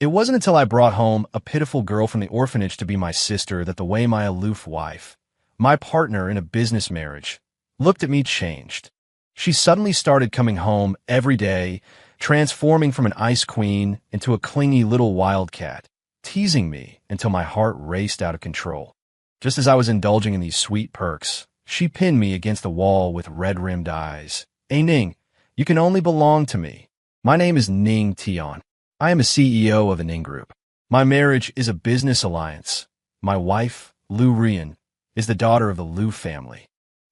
It wasn't until I brought home a pitiful girl from the orphanage to be my sister that the way my aloof wife, my partner in a business marriage, looked at me changed. She suddenly started coming home every day, transforming from an ice queen into a clingy little wildcat, teasing me until my heart raced out of control. Just as I was indulging in these sweet perks, she pinned me against the wall with red-rimmed eyes. "Hey Ning, you can only belong to me. My name is Ning Tion. I am a CEO of the Ning Group. My marriage is a business alliance. My wife, Lu Rian, is the daughter of the Lu family.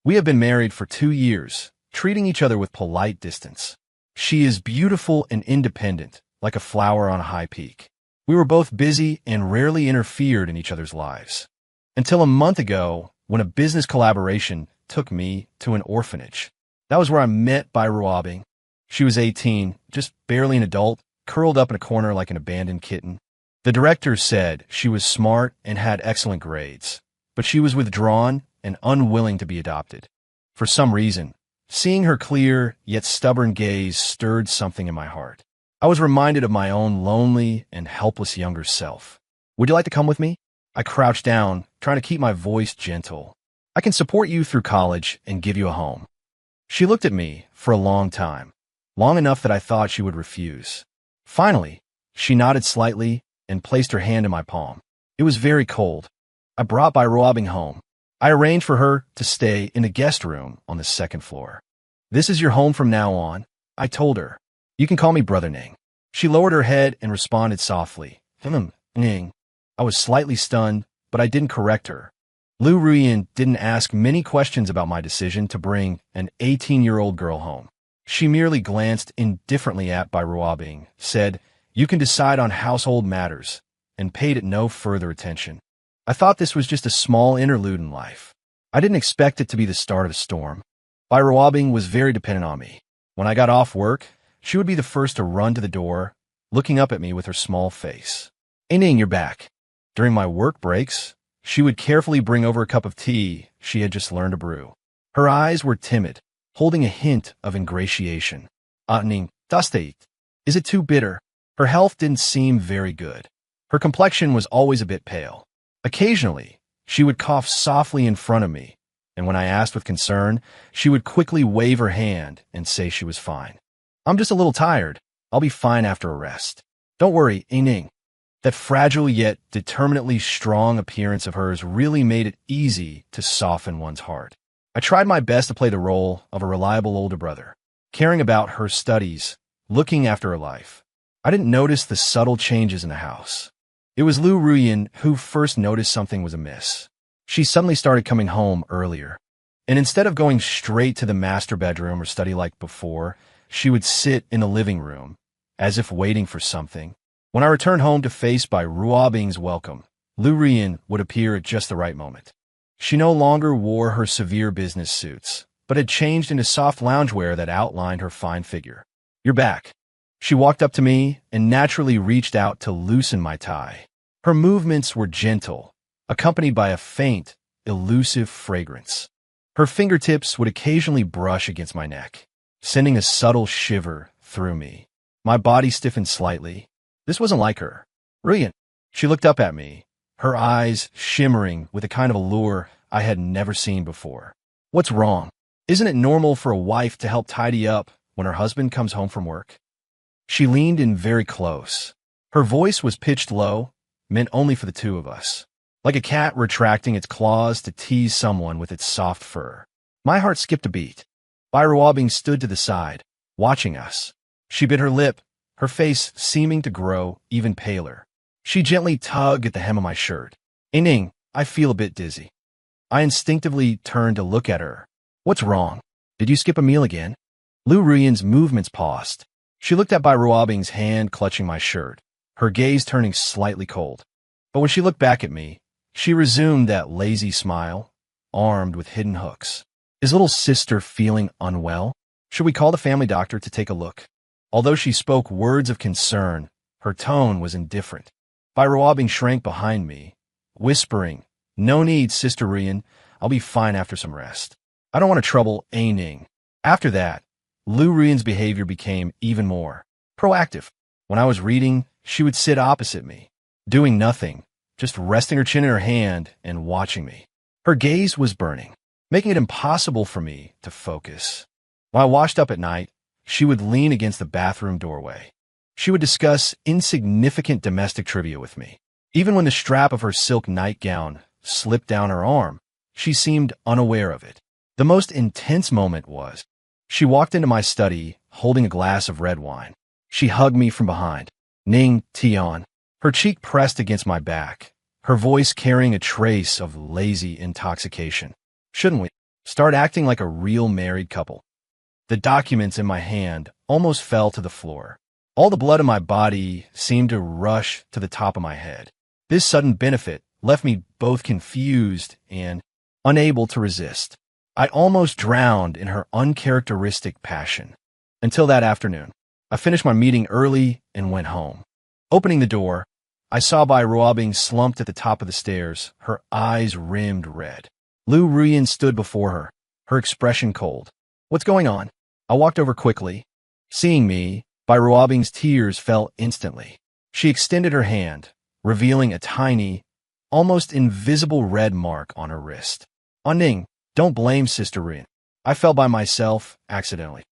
We have been married for 2 years, treating each other with polite distance. She is beautiful and independent, like a flower on a high peak. We were both busy and rarely interfered in each other's lives. Until a month ago, when a business collaboration took me to an orphanage. That was where I met Bai Ruobing. She was 18, just barely an adult, curled up in a corner like an abandoned kitten. The director said she was smart and had excellent grades, but she was withdrawn and unwilling to be adopted. For some reason, seeing her clear yet stubborn gaze stirred something in my heart. I was reminded of my own lonely and helpless younger self. "Would you like to come with me?" I crouched down, trying to keep my voice gentle. "I can support you through college and give you a home." She looked at me for a long time, long enough that I thought she would refuse. Finally, she nodded slightly and placed her hand in my palm. It was very cold. I brought Bai Ruobing home. I arranged for her to stay in a guest room on the second floor. "This is your home from now on," I told her. "You can call me Brother Ning." She lowered her head and responded softly, Ning." I was slightly stunned, but I didn't correct her. Lu Ruyan didn't ask many questions about my decision to bring an 18-year-old girl home. She merely glanced indifferently at Bai Ruobing, said, "You can decide on household matters," and paid it no further attention. I thought this was just a small interlude in life. I didn't expect it to be the start of a storm. Bai Ruobing was very dependent on me. When I got off work, she would be the first to run to the door, looking up at me with her small face. "Hey Ning, you're back." During my work breaks, she would carefully bring over a cup of tea she had just learned to brew. Her eyes were timid, holding a hint of ingratiation. Ning, das te eat. Is it too bitter?" Her health didn't seem very good. Her complexion was always a bit pale. Occasionally, she would cough softly in front of me, and when I asked with concern, she would quickly wave her hand and say she was fine. "I'm just a little tired. I'll be fine after a rest. Don't worry, Ning." That fragile yet determinately strong appearance of hers really made it easy to soften one's heart. I tried my best to play the role of a reliable older brother, caring about her studies, looking after her life. I didn't notice the subtle changes in the house. It was Lu Ruyan who first noticed something was amiss. She suddenly started coming home earlier, and instead of going straight to the master bedroom or study like before, she would sit in the living room, as if waiting for something. When I returned home to face Bai Ruobing's welcome, Lu Ruyan would appear at just the right moment. She no longer wore her severe business suits, but had changed into soft loungewear that outlined her fine figure. "You're back." She walked up to me and naturally reached out to loosen my tie. Her movements were gentle, accompanied by a faint, elusive fragrance. Her fingertips would occasionally brush against my neck, sending a subtle shiver through me. My body stiffened slightly. This wasn't like her. "Ruyan." She looked up at me, her eyes shimmering with a kind of allure I had never seen before. "What's wrong? Isn't it normal for a wife to help tidy up when her husband comes home from work?" She leaned in very close. Her voice was pitched low, meant only for the two of us, like a cat retracting its claws to tease someone with its soft fur. My heart skipped a beat. Bai Ruobing stood to the side, watching us. She bit her lip, her face seeming to grow even paler. She gently tugged at the hem of my shirt. "Hey Ning, I feel a bit dizzy." I instinctively turned to look at her. "What's wrong? Did you skip a meal again?" Lu Ruyan's movements paused. She looked at Bai Ruobing's hand clutching my shirt, her gaze turning slightly cold. But when she looked back at me, she resumed that lazy smile, armed with hidden hooks. "Is little sister feeling unwell? Should we call the family doctor to take a look?" Although she spoke words of concern, her tone was indifferent. Bai Ruobing shrank behind me, whispering, "No need, Sister Ruyan. I'll be fine after some rest. I don't want to trouble Ning." After that, Lu Ruyan's behavior became even more proactive. When I was reading, she would sit opposite me, doing nothing, just resting her chin in her hand and watching me. Her gaze was burning, making it impossible for me to focus. When I washed up at night, she would lean against the bathroom doorway. She would discuss insignificant domestic trivia with me. Even when the strap of her silk nightgown slipped down her arm, she seemed unaware of it. The most intense moment was, she walked into my study holding a glass of red wine. She hugged me from behind. Ning Tian. Her cheek pressed against my back, her voice carrying a trace of lazy intoxication. Shouldn't we start acting like a real married couple? The documents in my hand almost fell to the floor. All the blood in my body seemed to rush to the top of my head. This sudden benefit left me both confused and unable to resist. I almost drowned in her uncharacteristic passion. Until that afternoon, I finished my meeting early and went home. Opening the door, I saw Bai Ruobing slumped at the top of the stairs, her eyes rimmed red. Lu Ruyan stood before her, her expression cold. "What's going on?" I walked over quickly. Seeing me, Bai Ruobing's tears fell instantly. She extended her hand, revealing a tiny, almost invisible red mark on her wrist. "Ning, don't blame Sister Ruyan. I fell by myself, accidentally."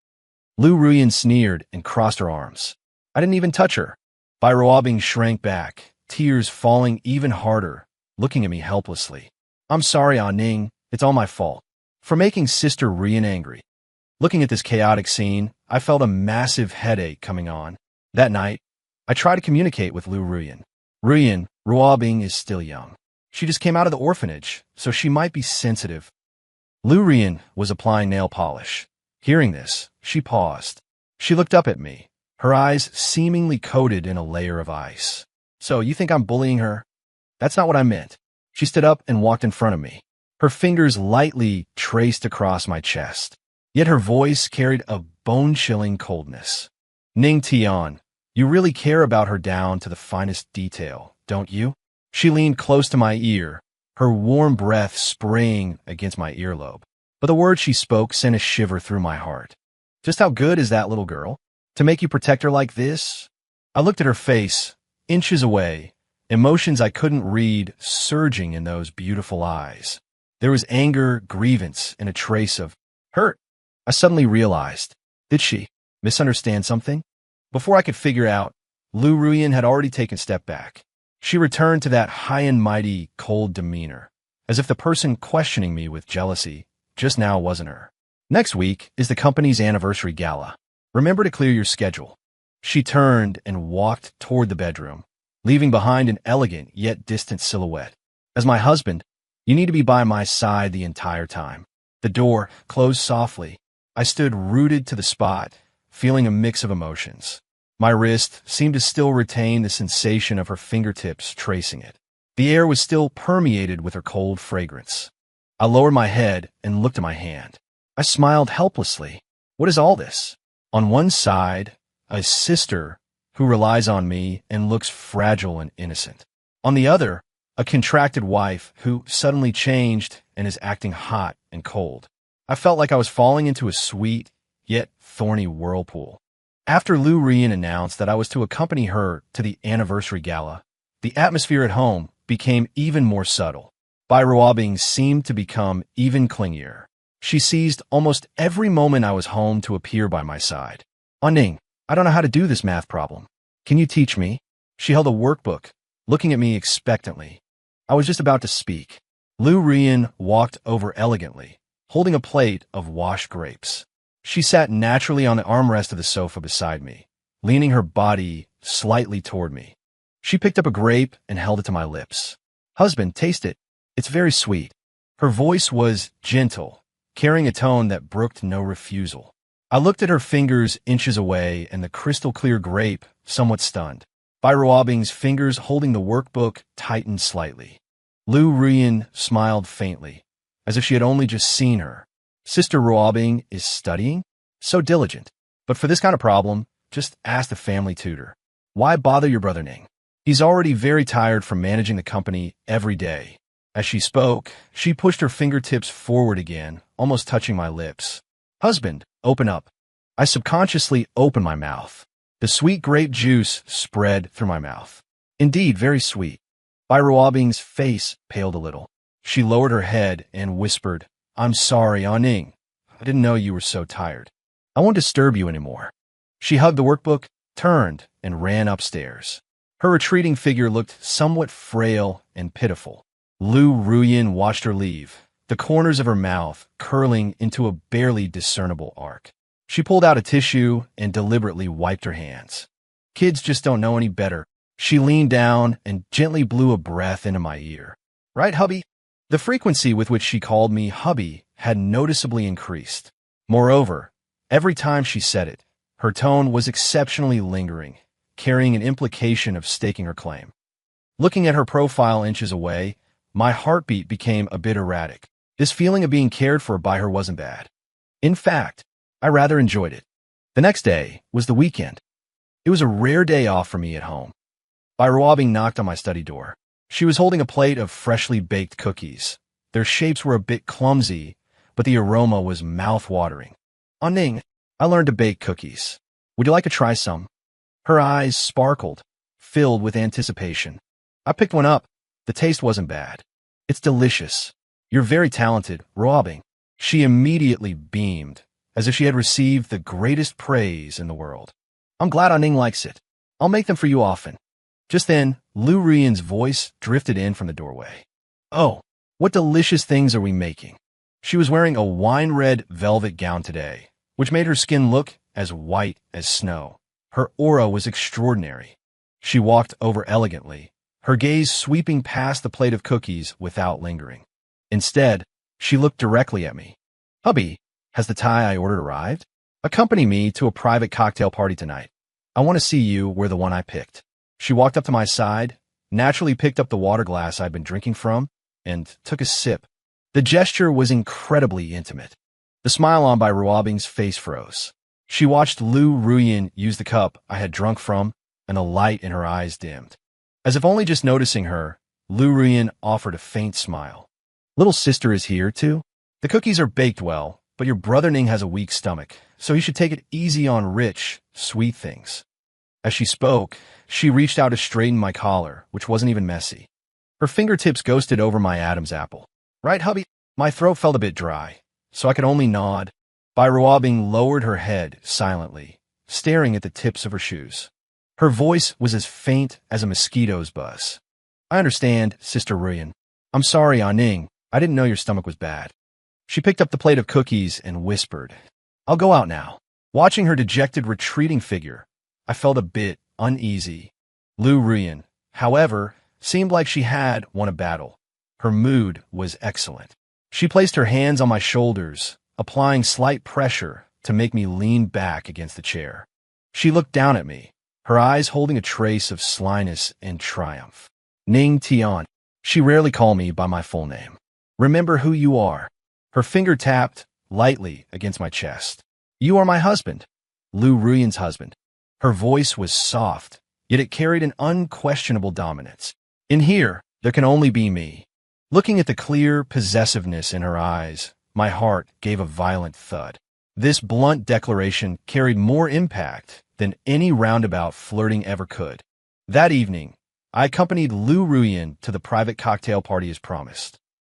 Lu Ruyan sneered and crossed her arms. "I didn't even touch her." Bai Ruobing shrank back, tears falling even harder, looking at me helplessly. "I'm sorry, Ning. It's all my fault. For making Sister Ruyan angry." Looking at this chaotic scene, I felt a massive headache coming on. That night, I tried to communicate with Lu Ruyan. Ruobing is still young. She just came out of the orphanage, so she might be sensitive." Lu Ruyan was applying nail polish. Hearing this, she paused. She looked up at me, her eyes seemingly coated in a layer of ice. "So you think I'm bullying her?" "That's not what I meant." She stood up and walked in front of me. Her fingers lightly traced across my chest, yet her voice carried a bone-chilling coldness. "Ning Tian, you really care about her down to the finest detail, don't you?" She leaned close to my ear, her warm breath spraying against my earlobe. But the words she spoke sent a shiver through my heart. "Just how good is that little girl? To make you protect her like this?" I looked at her face, inches away, emotions I couldn't read surging in those beautiful eyes. There was anger, grievance, and a trace of hurt. I suddenly realized, did she misunderstand something? Before I could figure out, Lu Ruyan had already taken a step back. She returned to that high and mighty, cold demeanor, as if the person questioning me with jealousy just now wasn't her. "Next week is the company's anniversary gala. Remember to clear your schedule." She turned and walked toward the bedroom, leaving behind an elegant yet distant silhouette. As my husband, you need to be by my side the entire time. The door closed softly. I stood rooted to the spot, feeling a mix of emotions. My wrist seemed to still retain the sensation of her fingertips tracing it. The air was still permeated with her cold fragrance. I lowered my head and looked at my hand. I smiled helplessly. What is all this? On one side, a sister who relies on me and looks fragile and innocent. On the other, a contracted wife who suddenly changed and is acting hot and cold. I felt like I was falling into a sweet, yet thorny whirlpool. After Lu Ruyan announced that I was to accompany her to the anniversary gala, the atmosphere at home became even more subtle. Bai Ruobing seemed to become even clingier. She seized almost every moment I was home to appear by my side. "Ning, I don't know how to do this math problem. Can you teach me?" She held a workbook, looking at me expectantly. I was just about to speak. Lu Ruyan walked over elegantly, holding a plate of washed grapes. She sat naturally on the armrest of the sofa beside me, leaning her body slightly toward me. She picked up a grape and held it to my lips. "Husband, taste it. It's very sweet." Her voice was gentle, carrying a tone that brooked no refusal. I looked at her fingers inches away and the crystal-clear grape, somewhat stunned. Bai Ruobing's fingers holding the workbook tightened slightly. Lu Ruyan smiled faintly, as if she had only just seen her. "Sister Ruobing is studying? So diligent. But for this kind of problem, just ask the family tutor. Why bother your brother Ning? He's already very tired from managing the company every day." As she spoke, she pushed her fingertips forward again, almost touching my lips. "Husband, open up." I subconsciously opened my mouth. The sweet grape juice spread through my mouth. Indeed, very sweet. Bai Ruobing's face paled a little. She lowered her head and whispered, "I'm sorry, Aning. I didn't know you were so tired. I won't disturb you anymore." She hugged the workbook, turned, and ran upstairs. Her retreating figure looked somewhat frail and pitiful. Lu Ruyin watched her leave, the corners of her mouth curling into a barely discernible arc. She pulled out a tissue and deliberately wiped her hands. Kids just don't know any better. She leaned down and gently blew a breath into my ear. "Right, hubby?" The frequency with which she called me hubby had noticeably increased. Moreover, every time she said it, her tone was exceptionally lingering, carrying an implication of staking her claim. Looking at her profile inches away, my heartbeat became a bit erratic. This feeling of being cared for by her wasn't bad. In fact, I rather enjoyed it. The next day was the weekend. It was a rare day off for me at home. Bai Ruobing knocked on my study door. She was holding a plate of freshly baked cookies. Their shapes were a bit clumsy, but the aroma was mouth-watering. "Aning, I learned to bake cookies. Would you like to try some?" Her eyes sparkled, filled with anticipation. I picked one up. The taste wasn't bad. "It's delicious. You're very talented, Ruobing." She immediately beamed, as if she had received the greatest praise in the world. "I'm glad Aning likes it. I'll make them for you often." Just then, Lu Ruyin's voice drifted in from the doorway. "Oh, what delicious things are we making?" She was wearing a wine-red velvet gown today, which made her skin look as white as snow. Her aura was extraordinary. She walked over elegantly, her gaze sweeping past the plate of cookies without lingering. Instead, she looked directly at me. "Hubby, has the Thai I ordered arrived? Accompany me to a private cocktail party tonight. I want to see you wear the one I picked." She walked up to my side, naturally picked up the water glass I'd been drinking from, and took a sip. The gesture was incredibly intimate. The smile on Bai Ruobing's face froze. She watched Lu Ruyin use the cup I had drunk from, and the light in her eyes dimmed. As if only just noticing her, Lu Ruyin offered a faint smile. "Little sister is here, too? The cookies are baked well, but your brother Ning has a weak stomach, so you should take it easy on rich, sweet things." As she spoke, she reached out to straighten my collar, which wasn't even messy. Her fingertips ghosted over my Adam's apple. "Right, hubby?" My throat felt a bit dry, so I could only nod. Bai Ruobing lowered her head silently, staring at the tips of her shoes. Her voice was as faint as a mosquito's buzz. "I understand, Sister Ruyin. I'm sorry, Aning. I didn't know your stomach was bad." She picked up the plate of cookies and whispered, "I'll go out now." Watching her dejected retreating figure, I felt a bit uneasy. Lu Ruyin, however, seemed like she had won a battle. Her mood was excellent. She placed her hands on my shoulders, applying slight pressure to make me lean back against the chair. She looked down at me, her eyes holding a trace of slyness and triumph. "Ning Tian." She rarely called me by my full name. "Remember who you are." Her finger tapped lightly against my chest. "You are my husband, Lu Ruyin's husband." Her voice was soft, yet it carried an unquestionable dominance. In here, there can only be me. Looking at the clear possessiveness in her eyes, my heart gave a violent thud. This blunt declaration carried more impact than any roundabout flirting ever could. That evening, I accompanied Lu Ruyin to the private cocktail party as promised.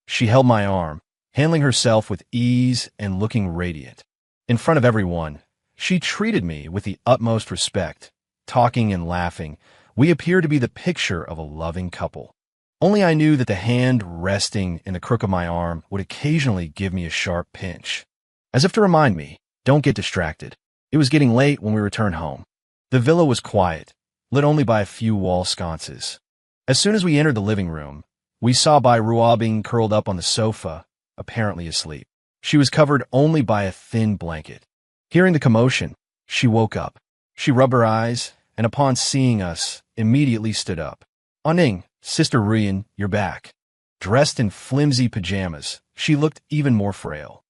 She held my arm, handling herself with ease and looking radiant. In front of everyone, she treated me with the utmost respect. Talking and laughing, we appeared to be the picture of a loving couple. Only I knew that the hand resting in the crook of my arm would occasionally give me a sharp pinch, as if to remind me, don't get distracted. It was getting late when we returned home. The villa was quiet, lit only by a few wall sconces. As soon as we entered the living room, we saw Bai Ruobing curled up on the sofa, apparently asleep. She was covered only by a thin blanket. Hearing the commotion, she woke up. She rubbed her eyes, and upon seeing us, immediately stood up. "Aning, Sister Ruyin, you're back." Dressed in flimsy pajamas, she looked even more frail.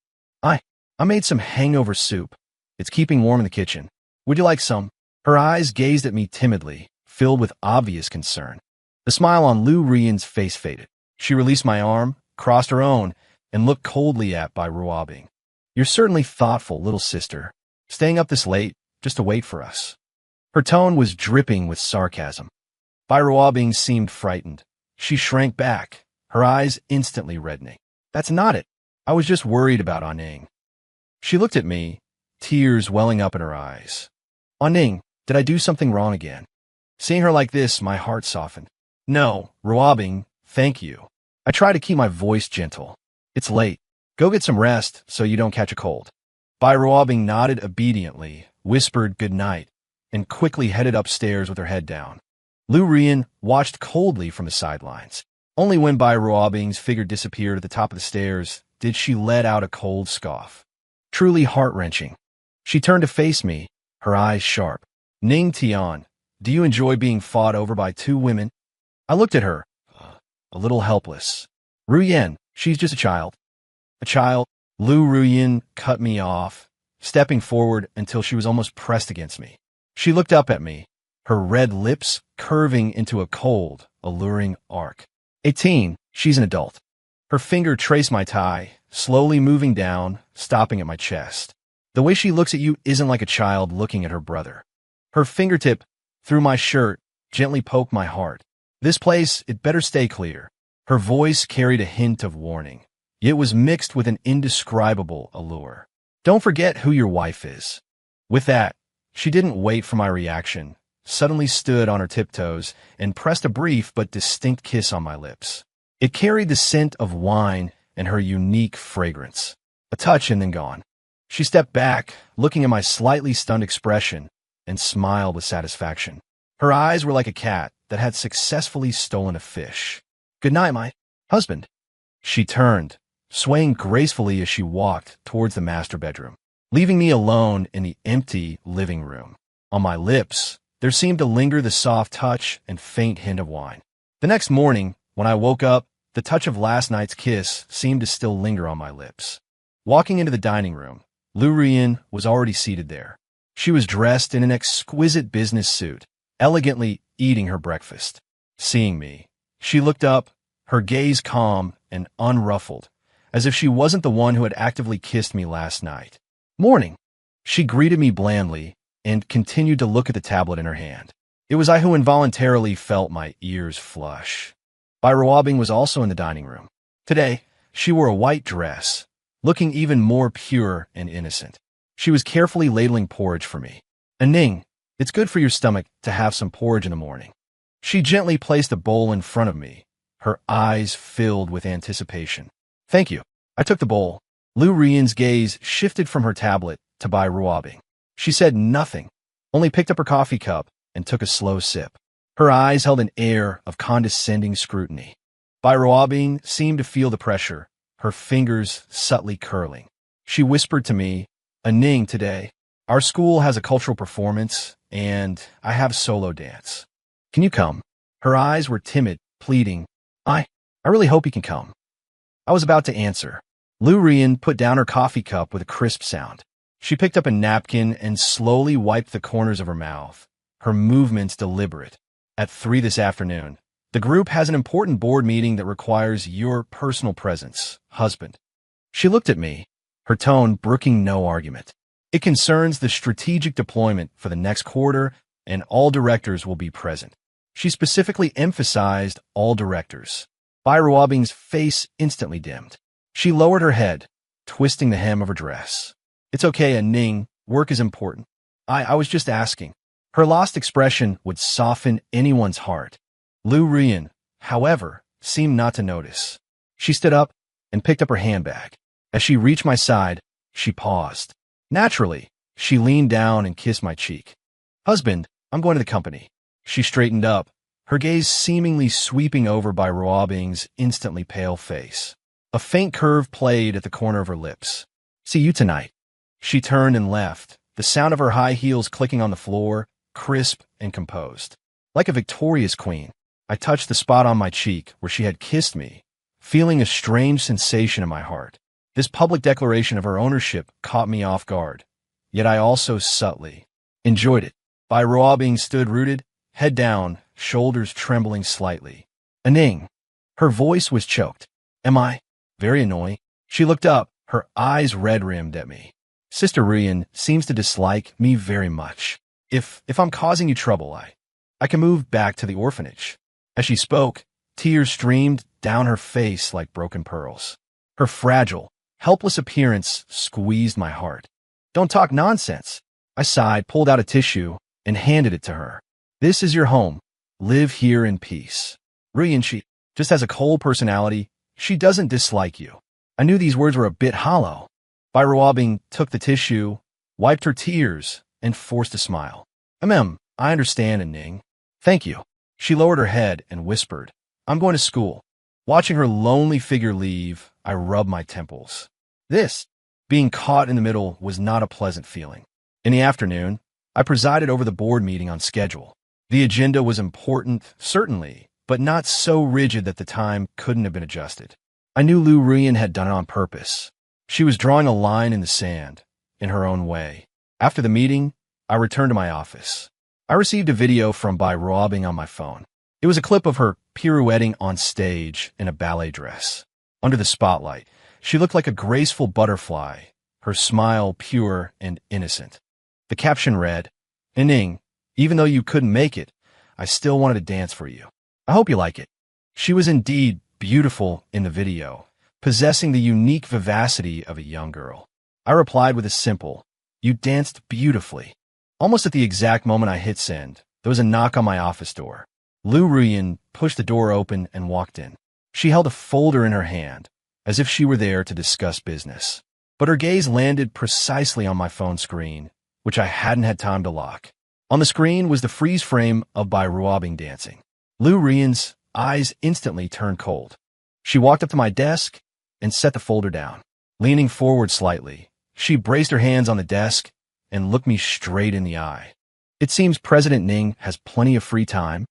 I made some hangover soup. It's keeping warm in the kitchen. Would you like some?" Her eyes gazed at me timidly, filled with obvious concern. The smile on Lu Ruyin's face faded. She released my arm, crossed her own, and looked coldly at Bai Ruobing. "You're certainly thoughtful, little sister, staying up this late just to wait for us." Her tone was dripping with sarcasm. Bai Ruobing seemed frightened. She shrank back, her eyes instantly reddening. That's not it. I was just worried about Anning. She looked at me, tears welling up in her eyes. Anning, did I do something wrong again? Seeing her like this, my heart softened. No, Ruobing, thank you. I try to keep my voice gentle. It's late. Go get some rest so you don't catch a cold. Bai Ruobing nodded obediently, whispered good night, and quickly headed upstairs with her head down. Lu Rian watched coldly from the sidelines. Only when Bai Ruobing's figure disappeared at the top of the stairs did she let out a cold scoff. Truly heart-wrenching. She turned to face me, her eyes sharp. Ning Tian, do you enjoy being fought over by two women? I looked at her, a little helpless. Ruyan, she's just a child. A child? Lu Ruyan cut me off, stepping forward until she was almost pressed against me. She looked up at me, her red lips curving into a cold, alluring arc. 18, she's an adult. Her finger traced my tie, slowly moving down, stopping at my chest. The way she looks at you isn't like a child looking at her brother. Her fingertip, through my shirt, gently poked my heart. This place, it better stay clear. Her voice carried a hint of warning. It was mixed with an indescribable allure. Don't forget who your wife is. With that, she didn't wait for my reaction, suddenly stood on her tiptoes and pressed a brief but distinct kiss on my lips. It carried the scent of wine and her unique fragrance. A touch and then gone. She stepped back, looking at my slightly stunned expression, and smiled with satisfaction. Her eyes were like a cat that had successfully stolen a fish. Good night, my husband. She turned, swaying gracefully as she walked towards the master bedroom, leaving me alone in the empty living room. On my lips, there seemed to linger the soft touch and faint hint of wine. The next morning, when I woke up, the touch of last night's kiss seemed to still linger on my lips. Walking into the dining room, Lu Rian was already seated there. She was dressed in an exquisite business suit, elegantly eating her breakfast. Seeing me, she looked up, her gaze calm and unruffled, as if she wasn't the one who had actively kissed me last night. Morning. She greeted me blandly and continued to look at the tablet in her hand. It was I who involuntarily felt my ears flush. Bai Ruobing was also in the dining room. Today, she wore a white dress, looking even more pure and innocent. She was carefully ladling porridge for me. Anning, it's good for your stomach to have some porridge in the morning. She gently placed a bowl in front of me, her eyes filled with anticipation. Thank you. I took the bowl. Lu Rian's gaze shifted from her tablet to Bai Ruobing. She said nothing, only picked up her coffee cup and took a slow sip. Her eyes held an air of condescending scrutiny. Bai Ruobing seemed to feel the pressure, her fingers subtly curling. She whispered to me, Anning, today, our school has a cultural performance, and I have solo dance. Can you come? Her eyes were timid, pleading. I really hope you can come. I was about to answer. Lu Rian put down her coffee cup with a crisp sound. She picked up a napkin and slowly wiped the corners of her mouth, her movements deliberate. At 3 this afternoon, the group has an important board meeting that requires your personal presence, husband. She looked at me, her tone brooking no argument. It concerns the strategic deployment for the next quarter, and all directors will be present. She specifically emphasized all directors. Bai Ruobing's face instantly dimmed. She lowered her head, twisting the hem of her dress. It's okay, Anning. Work is important. I was just asking. Her lost expression would soften anyone's heart. Lu Rian, however, seemed not to notice. She stood up and picked up her handbag. As she reached my side, she paused. Naturally, she leaned down and kissed my cheek. Husband, I'm going to the company. She straightened up, her gaze seemingly sweeping over Bai Ruobing's instantly pale face. A faint curve played at the corner of her lips. See you tonight. She turned and left, the sound of her high heels clicking on the floor, crisp and composed. Like a victorious queen, I touched the spot on my cheek where she had kissed me, feeling a strange sensation in my heart. This public declaration of her ownership caught me off guard, yet I also subtly enjoyed it. Bai Ruobing stood rooted, head down, shoulders trembling slightly. Anning. Her voice was choked. Am I? Very annoying. She looked up, her eyes red-rimmed at me. Sister Rian seems to dislike me very much. If I'm causing you trouble, I can move back to the orphanage." As she spoke, tears streamed down her face like broken pearls. Her fragile, helpless appearance squeezed my heart. "Don't talk nonsense." I sighed, pulled out a tissue, and handed it to her. "This is your home. Live here in peace." Ruyan, she just has a cold personality. She doesn't dislike you. I knew these words were a bit hollow. Ruabing took the tissue, wiped her tears, and forced a smile. I understand, Ning. Thank you." She lowered her head and whispered, "I'm going to school." Watching her lonely figure leave, I rubbed my temples. This, being caught in the middle, was not a pleasant feeling. In the afternoon, I presided over the board meeting on schedule. The agenda was important, certainly, but not so rigid that the time couldn't have been adjusted. I knew Lu Ruyan had done it on purpose. She was drawing a line in the sand, in her own way. After the meeting, I returned to my office. I received a video from Bai Ruabing on my phone. It was a clip of her pirouetting on stage in a ballet dress. Under the spotlight, she looked like a graceful butterfly, her smile pure and innocent. The caption read, "Ning, even though you couldn't make it, I still wanted to dance for you. I hope you like it." She was indeed beautiful in the video, possessing the unique vivacity of a young girl. I replied with a simple, "You danced beautifully." Almost at the exact moment I hit send, there was a knock on my office door. Lu Ruyan pushed the door open and walked in. She held a folder in her hand, as if she were there to discuss business. But her gaze landed precisely on my phone screen, which I hadn't had time to lock. On the screen was the freeze frame of Bai Ruabing dancing. Lu Ruyan's eyes instantly turned cold. She walked up to my desk and set the folder down. Leaning forward slightly, she braced her hands on the desk and looked me straight in the eye. "It seems President Ning has plenty of free time."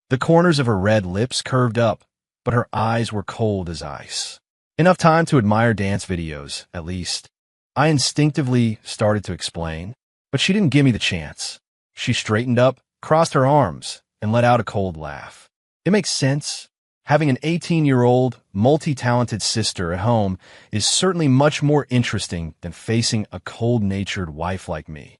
The corners of her red lips curved up, but her eyes were cold as ice. "Enough time to admire dance videos, at least." I instinctively started to explain, but she didn't give me the chance. She straightened up, crossed her arms, and let out a cold laugh. "It makes sense. Having an 18-year-old, multi-talented sister at home is certainly much more interesting than facing a cold-natured wife like me."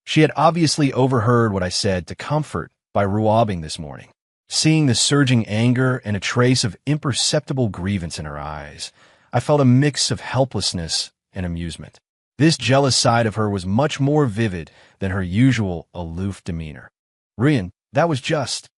She had obviously overheard what I said to comfort Bai Ruabing this morning. Seeing the surging anger and a trace of imperceptible grievance in her eyes, I felt a mix of helplessness and amusement. This jealous side of her was much more vivid than her usual aloof demeanor. "Ruyan, that was just..."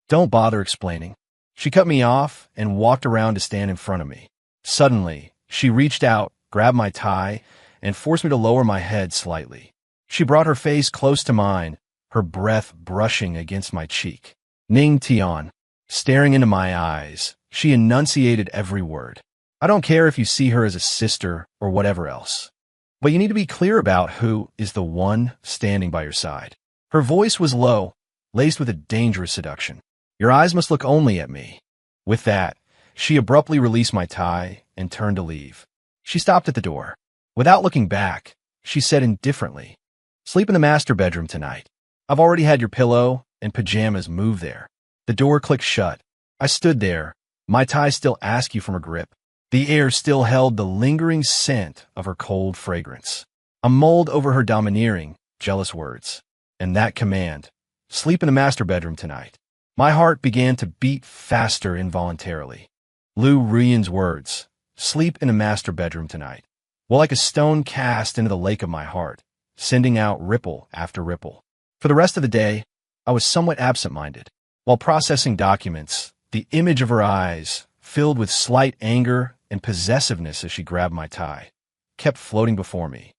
"Don't bother explaining." She cut me off and walked around to stand in front of me. Suddenly, she reached out, grabbed my tie, and forced me to lower my head slightly. She brought her face close to mine, her breath brushing against my cheek. "Ning Tian." Staring into my eyes, she enunciated every word. "I don't care if you see her as a sister or whatever else, but you need to be clear about who is the one standing by your side." Her voice was low, laced with a dangerous seduction. "Your eyes must look only at me." With that, she abruptly released my tie and turned to leave. She stopped at the door. Without looking back, she said indifferently, "Sleep in the master bedroom tonight. I've already had your pillow and pajamas moved there." The door clicked shut. I stood there, my tie still askew from her grip. The air still held the lingering scent of her cold fragrance. I mulled over her domineering, jealous words. And that command, "Sleep in the master bedroom tonight." My heart began to beat faster involuntarily. Lu Ruyan's words, "Sleep in a master bedroom tonight," were like a stone cast into the lake of my heart, sending out ripple after ripple. For the rest of the day, I was somewhat absent-minded. While processing documents, the image of her eyes, filled with slight anger and possessiveness as she grabbed my tie, kept floating before me.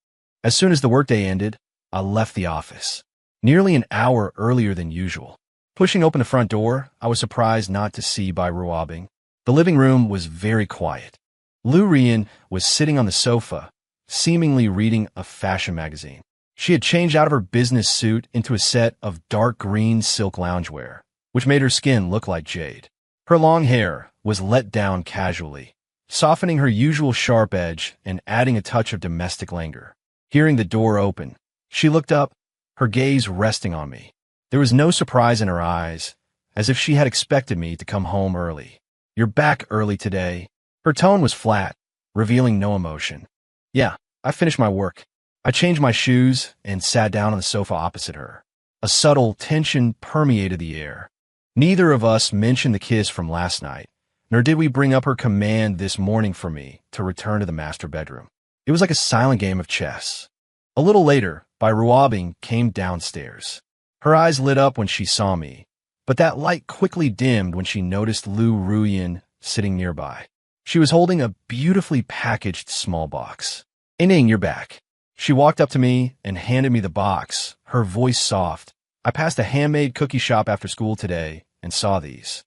As soon as the workday ended, I left the office, nearly an hour earlier than usual. Pushing open the front door, I was surprised not to see Bai Ruabing. The living room was very quiet. Lu Ruyan was sitting on the sofa, seemingly reading a fashion magazine. She had changed out of her business suit into a set of dark green silk loungewear, which made her skin look like jade. Her long hair was let down casually, softening her usual sharp edge and adding a touch of domestic languor. Hearing the door open, she looked up, her gaze resting on me. There was no surprise in her eyes, as if she had expected me to come home early. "You're back early today." Her tone was flat, revealing no emotion. "Yeah, I finished my work." I changed my shoes and sat down on the sofa opposite her. A subtle tension permeated the air. Neither of us mentioned the kiss from last night, nor did we bring up her command this morning for me to return to the master bedroom. It was like a silent game of chess. A little later, Bai Ruobing came downstairs. Her eyes lit up when she saw me, but that light quickly dimmed when she noticed Lu Ruyin sitting nearby. She was holding a beautifully packaged small box. "Ining, you're back." She walked up to me and handed me the box, her voice soft. "I passed a handmade cookie shop after school today and saw these.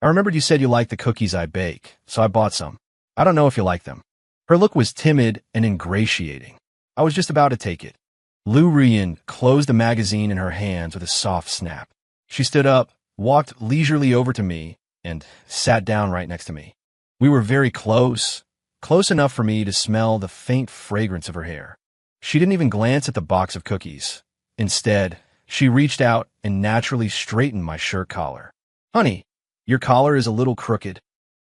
I remembered you said you liked the cookies I bake, so I bought some. I don't know if you like them." Her look was timid and ingratiating. I was just about to take it. Lu Ruyin closed the magazine in her hands with a soft snap. She stood up, walked leisurely over to me, and sat down right next to me. We were very close enough for me to smell the faint fragrance of her hair. She didn't even glance at the box of cookies. Instead, she reached out and naturally straightened my shirt collar. "Honey, your collar is a little crooked."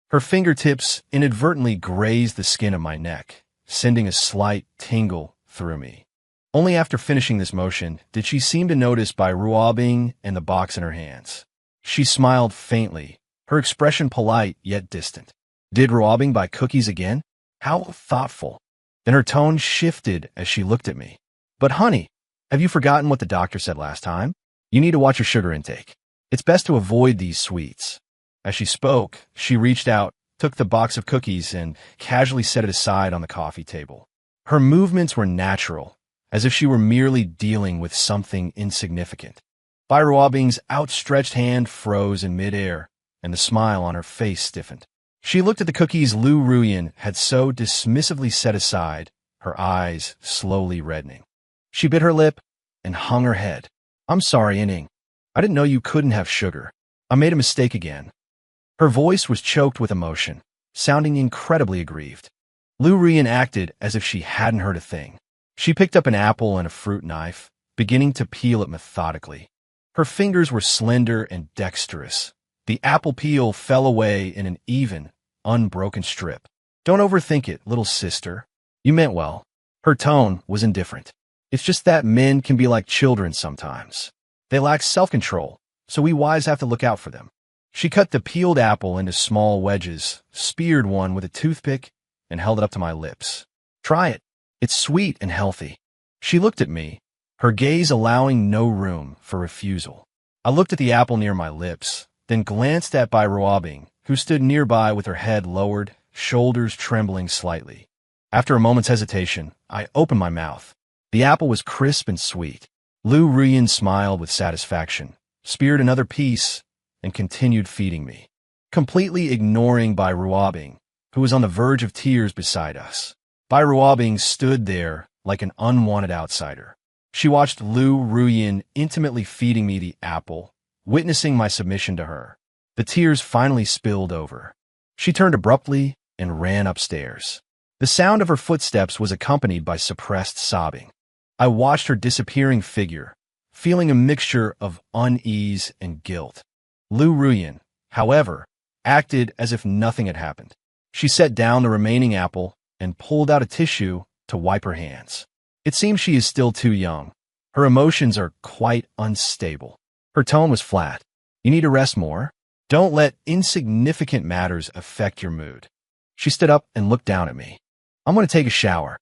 Her fingertips inadvertently grazed the skin of my neck, sending a slight tingle through me. Only after finishing this motion did she seem to notice Bai Ruobing and the box in her hands. She smiled faintly, her expression polite yet distant. "Did Ruobing buy cookies again? How thoughtful." Then her tone shifted as she looked at me. "But honey, have you forgotten what the doctor said last time? You need to watch your sugar intake. It's best to avoid these sweets." As she spoke, she reached out, took the box of cookies, and casually set it aside on the coffee table. Her movements were natural, as if she were merely dealing with something insignificant. Bai Ruobing's outstretched hand froze in midair, and the smile on her face stiffened. She looked at the cookies Lu Ruyin had so dismissively set aside, her eyes slowly reddening. She bit her lip and hung her head. "I'm sorry, Ining. I didn't know you couldn't have sugar. I made a mistake again." Her voice was choked with emotion, sounding incredibly aggrieved. Lu Ruyin acted as if she hadn't heard a thing. She picked up an apple and a fruit knife, beginning to peel it methodically. Her fingers were slender and dexterous. The apple peel fell away in an even, unbroken strip. "Don't overthink it, little sister. You meant well." Her tone was indifferent. "It's just that men can be like children sometimes. They lack self-control, so we wives have to look out for them." She cut the peeled apple into small wedges, speared one with a toothpick, and held it up to my lips. "Try it. It's sweet and healthy." She looked at me, her gaze allowing no room for refusal. I looked at the apple near my lips, then glanced at Bai Ruobing, who stood nearby with her head lowered, shoulders trembling slightly. After a moment's hesitation, I opened my mouth. The apple was crisp and sweet. Lu Ruyin smiled with satisfaction, speared another piece, and continued feeding me, completely ignoring Bai Ruobing, who was on the verge of tears beside us. Bai Ruobing stood there like an unwanted outsider. She watched Lu Ruyin intimately feeding me the apple, witnessing my submission to her. The tears finally spilled over. She turned abruptly and ran upstairs. The sound of her footsteps was accompanied by suppressed sobbing. I watched her disappearing figure, feeling a mixture of unease and guilt. Lu Ruyin, however, acted as if nothing had happened. She set down the remaining apple and pulled out a tissue to wipe her hands. It seems she is still too young. Her emotions are quite unstable. Her tone was flat. "You need to rest more. Don't let insignificant matters affect your mood." She stood up and looked down at me. "I'm going to take a shower."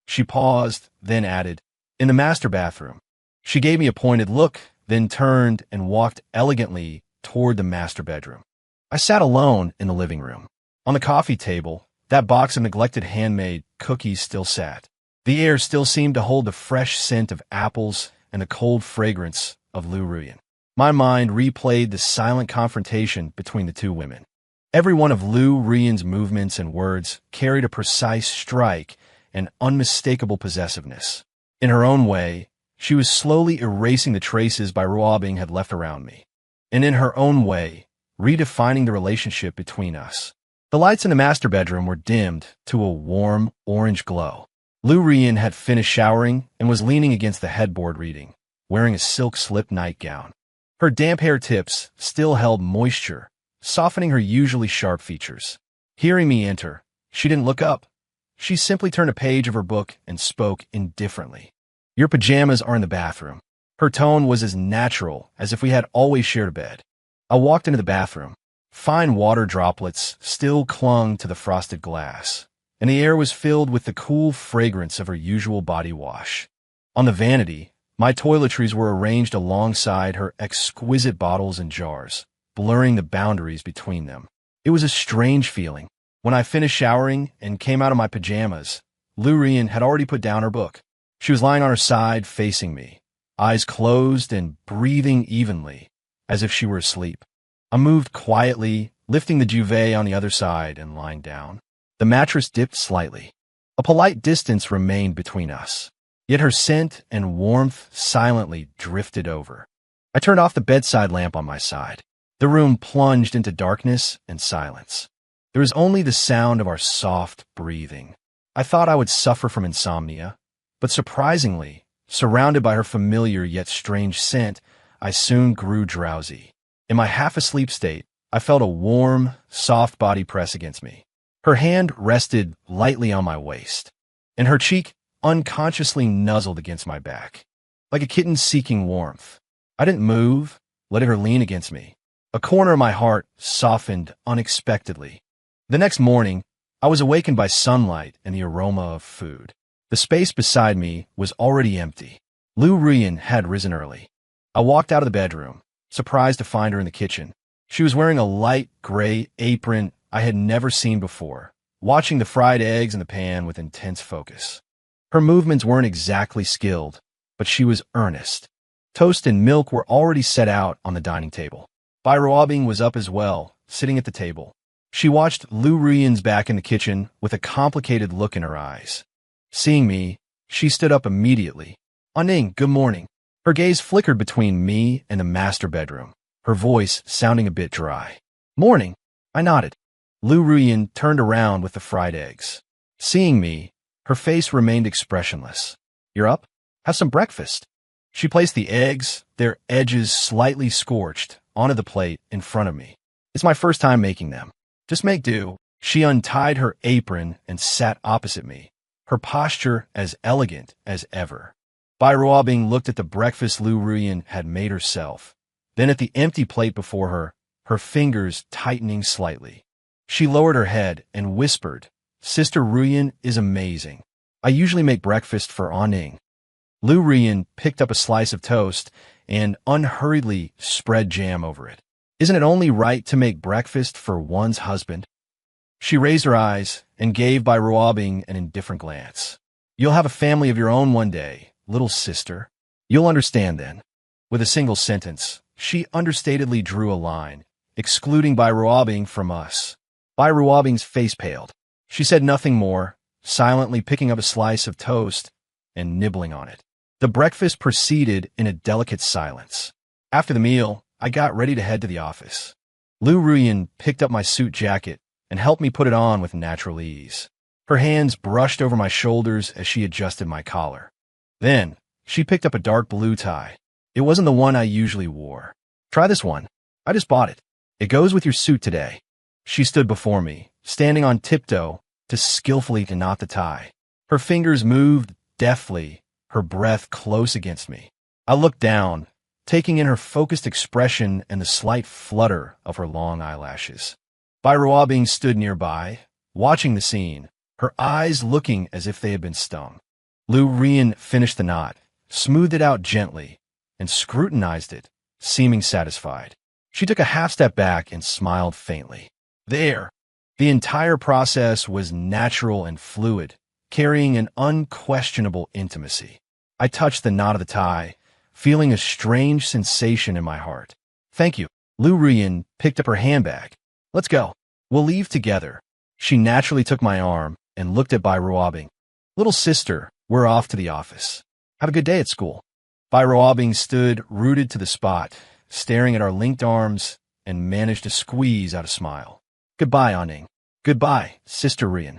She paused, then added, "In the master bathroom." She gave me a pointed look, then turned and walked elegantly toward the master bedroom. I sat alone in the living room. On the coffee table, that box of neglected handmade cookies still sat. The air still seemed to hold the fresh scent of apples and the cold fragrance of Lu Ruyin. My mind replayed the silent confrontation between the two women. Every one of Lu Ruyin's movements and words carried a precise strike and unmistakable possessiveness. In her own way, she was slowly erasing the traces Bai Ruobing had left around me. And in her own way, redefining the relationship between us. The lights in the master bedroom were dimmed to a warm orange glow. Lu Ruyin had finished showering and was leaning against the headboard reading, wearing a silk slip nightgown. Her damp hair tips still held moisture, softening her usually sharp features. Hearing me enter, she didn't look up. She simply turned a page of her book and spoke indifferently. "Your pajamas are in the bathroom. Her tone was as natural as if we had always shared a bed. I walked into the bathroom. Fine water droplets still clung to the frosted glass, and the air was filled with the cool fragrance of her usual body wash. On the vanity, my toiletries were arranged alongside her exquisite bottles and jars, blurring the boundaries between them. It was a strange feeling. When I finished showering and came out of my pajamas, Lu Rian had already put down her book. She was lying on her side, facing me, eyes closed and breathing evenly, as if she were asleep. I moved quietly, lifting the duvet on the other side and lying down. The mattress dipped slightly. A polite distance remained between us, yet her scent and warmth silently drifted over. I turned off the bedside lamp on my side. The room plunged into darkness and silence. There was only the sound of our soft breathing. I thought I would suffer from insomnia, but surprisingly, surrounded by her familiar yet strange scent, I soon grew drowsy. In my half-asleep state, I felt a warm, soft body press against me. Her hand rested lightly on my waist, and her cheek unconsciously nuzzled against my back, like a kitten seeking warmth. I didn't move, letting her lean against me. A corner of my heart softened unexpectedly. The next morning, I was awakened by sunlight and the aroma of food. The space beside me was already empty. Lu Rian had risen early. I walked out of the bedroom, surprised to find her in the kitchen. She was wearing a light gray apron I had never seen before, watching the fried eggs in the pan with intense focus. Her movements weren't exactly skilled, but she was earnest. Toast and milk were already set out on the dining table. Bai Ruobing was up as well, sitting at the table. She watched Lu Rian's back in the kitchen with a complicated look in her eyes. Seeing me, she stood up immediately. "Aning, good morning." Her gaze flickered between me and the master bedroom, her voice sounding a bit dry. "Morning." I nodded. Lu Rian turned around with the fried eggs. Seeing me, her face remained expressionless. "You're up? Have some breakfast." She placed the eggs, their edges slightly scorched, onto the plate in front of me. "It's my first time making them. Just make do." She untied her apron and sat opposite me, her posture as elegant as ever. Bai Ruobing looked at the breakfast Lu Rian had made herself, then at the empty plate before her, her fingers tightening slightly. She lowered her head and whispered, "Sister Ruyan is amazing. I usually make breakfast for Aning." Lu Rian picked up a slice of toast and unhurriedly spread jam over it. "Isn't it only right to make breakfast for one's husband?" She raised her eyes and gave Bai Ruobing an indifferent glance. "You'll have a family of your own one day, little sister. You'll understand then." With a single sentence, she understatedly drew a line, excluding Bai Ruobing from us. Bai Ruobing's face paled. She said nothing more, silently picking up a slice of toast and nibbling on it. The breakfast proceeded in a delicate silence. After the meal, I got ready to head to the office. Lu Rian picked up my suit jacket and helped me put it on with natural ease. Her hands brushed over my shoulders as she adjusted my collar. Then, she picked up a dark blue tie. It wasn't the one I usually wore. "Try this one. I just bought it. It goes with your suit today." She stood before me, standing on tiptoe to skillfully knot the tie. Her fingers moved deftly, her breath close against me. I looked down, taking in her focused expression and the slight flutter of her long eyelashes. Bai Ruobing stood nearby, watching the scene, her eyes looking as if they had been stung. Lu Rian finished the knot, smoothed it out gently, and scrutinized it, seeming satisfied. She took a half step back and smiled faintly. There. The entire process was natural and fluid, carrying an unquestionable intimacy. I touched the knot of the tie, feeling a strange sensation in my heart. "Thank you." Lu Rian picked up her handbag. "Let's go. We'll leave together." She naturally took my arm and looked at Bai Ruobing. "Little sister, we're off to the office. Have a good day at school." Bai Ruobing stood rooted to the spot, staring at our linked arms, and managed to squeeze out a smile. "Goodbye, Aning. Goodbye, Sister Rian."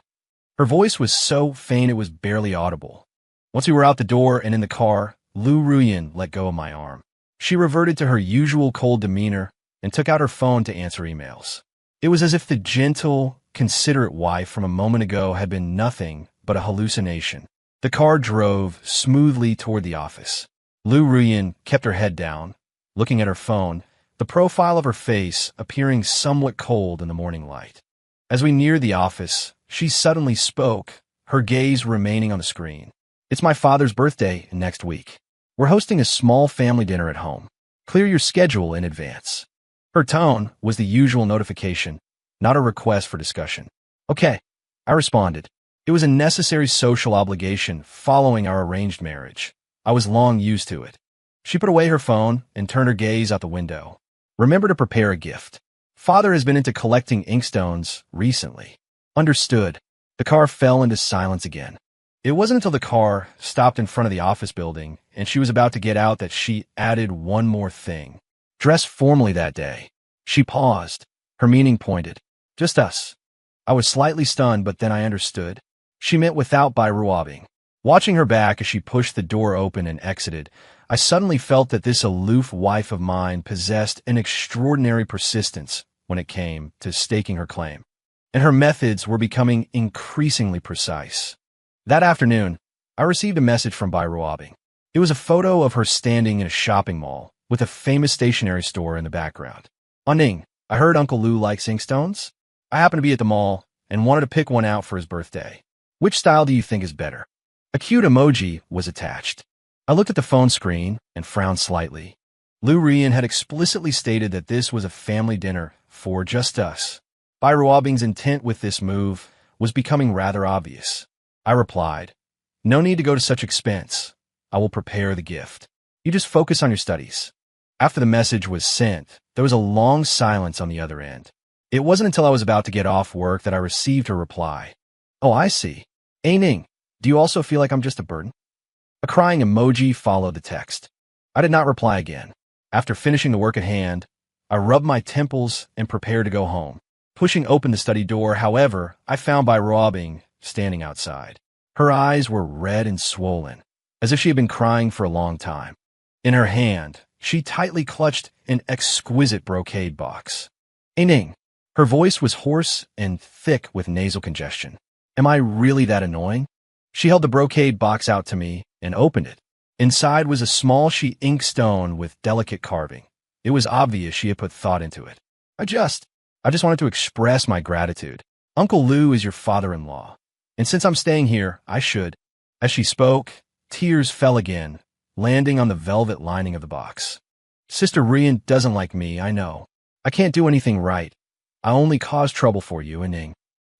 Her voice was so faint it was barely audible. Once we were out the door and in the car, Lu Rian let go of my arm. She reverted to her usual cold demeanor and took out her phone to answer emails. It was as if the gentle, considerate wife from a moment ago had been nothing but a hallucination. The car drove smoothly toward the office. Lu Ruyan kept her head down, looking at her phone, the profile of her face appearing somewhat cold in the morning light. As we neared the office, she suddenly spoke, her gaze remaining on the screen. "It's my father's birthday next week. We're hosting a small family dinner at home. Clear your schedule in advance." Her tone was the usual notification, not a request for discussion. "Okay," I responded. It was a necessary social obligation following our arranged marriage. I was long used to it. She put away her phone and turned her gaze out the window. "Remember to prepare a gift. Father has been into collecting inkstones recently." "Understood." The car fell into silence again. It wasn't until the car stopped in front of the office building and she was about to get out that she added one more thing. "Dress formally that day." She paused, her meaning pointed. "Just us." I was slightly stunned, but then I understood. She meant without Bairuabing. Watching her back as she pushed the door open and exited, I suddenly felt that this aloof wife of mine possessed an extraordinary persistence when it came to staking her claim, and her methods were becoming increasingly precise. That afternoon, I received a message from Bairuabing. It was a photo of her standing in a shopping mall with a famous stationery store in the background. "Ning, I heard Uncle Lou likes inkstones. I happened to be at the mall and wanted to pick one out for his birthday. Which style do you think is better?" A cute emoji was attached. I looked at the phone screen and frowned slightly. Lu Ruyan had explicitly stated that this was a family dinner for just us. Bairuabing's intent with this move was becoming rather obvious. I replied, "No need to go to such expense. I will prepare the gift. You just focus on your studies." After the message was sent, there was a long silence on the other end. It wasn't until I was about to get off work that I received her reply. "Oh, I see. Ning, do you also feel like I'm just a burden?" A crying emoji followed the text. I did not reply again. After finishing the work at hand, I rubbed my temples and prepared to go home. Pushing open the study door, however, I found Bairuabing standing outside. Her eyes were red and swollen, as if she had been crying for a long time. In her hand, she tightly clutched an exquisite brocade box. "Ning." Her voice was hoarse and thick with nasal congestion. "Am I really that annoying?" She held the brocade box out to me and opened it. Inside was a small sheet inkstone with delicate carving. It was obvious she had put thought into it. I just wanted to express my gratitude. Uncle Lou is your father-in-law, and since I'm staying here, I should." As she spoke, tears fell again, landing on the velvet lining of the box. "Sister Rian doesn't like me, I know. I can't do anything right. I only cause trouble for you, Ning."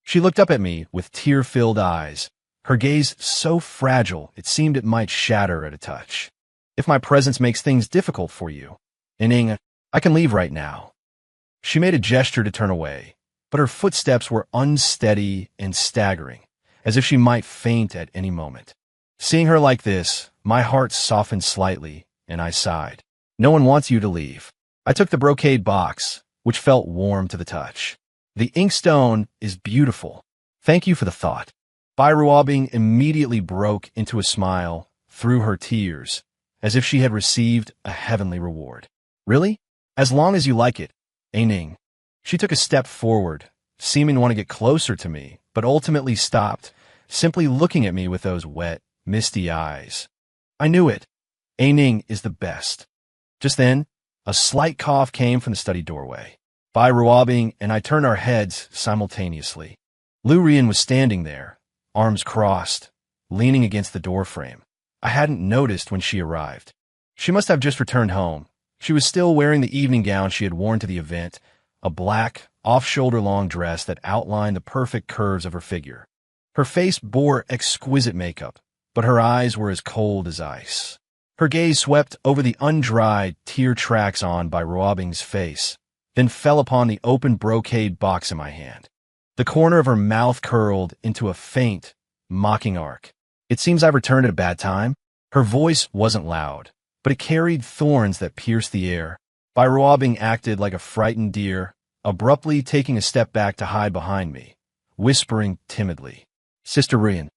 She looked up at me with tear-filled eyes, her gaze so fragile it seemed it might shatter at a touch. "If my presence makes things difficult for you, Ning, I can leave right now." She made a gesture to turn away, but her footsteps were unsteady and staggering, as if she might faint at any moment. Seeing her like this, my heart softened slightly, and I sighed. "No one wants you to leave." I took the brocade box, which felt warm to the touch. "The inkstone is beautiful. Thank you for the thought." Bairuabing immediately broke into a smile through her tears, as if she had received a heavenly reward. "Really? As long as you like it, Ning." She took a step forward, seeming to want to get closer to me, but ultimately stopped, simply looking at me with those wet, misty eyes. I knew it. Ning is the best. Just then, a slight cough came from the study doorway. Bairuabing and I turned our heads simultaneously. Lu Ruyan was standing there, arms crossed, leaning against the doorframe. I hadn't noticed when she arrived. She must have just returned home. She was still wearing the evening gown she had worn to the event, a black, off-shoulder-long dress that outlined the perfect curves of her figure. Her face bore exquisite makeup, but her eyes were as cold as ice. Her gaze swept over the undried tear tracks on Bairuabing's face, then fell upon the open brocade box in my hand. The corner of her mouth curled into a faint, mocking arc. "It seems I've returned at a bad time." Her voice wasn't loud, but it carried thorns that pierced the air. Bairuabing acted like a frightened deer, abruptly taking a step back to hide behind me, whispering timidly, "Sister Rian."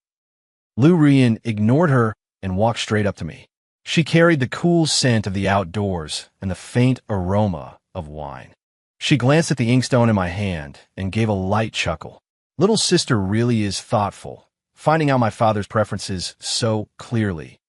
Lu Ruyan ignored her and walked straight up to me. She carried the cool scent of the outdoors and the faint aroma of wine. She glanced at the inkstone in my hand and gave a light chuckle. Little sister really is thoughtful, finding out my father's preferences so clearly.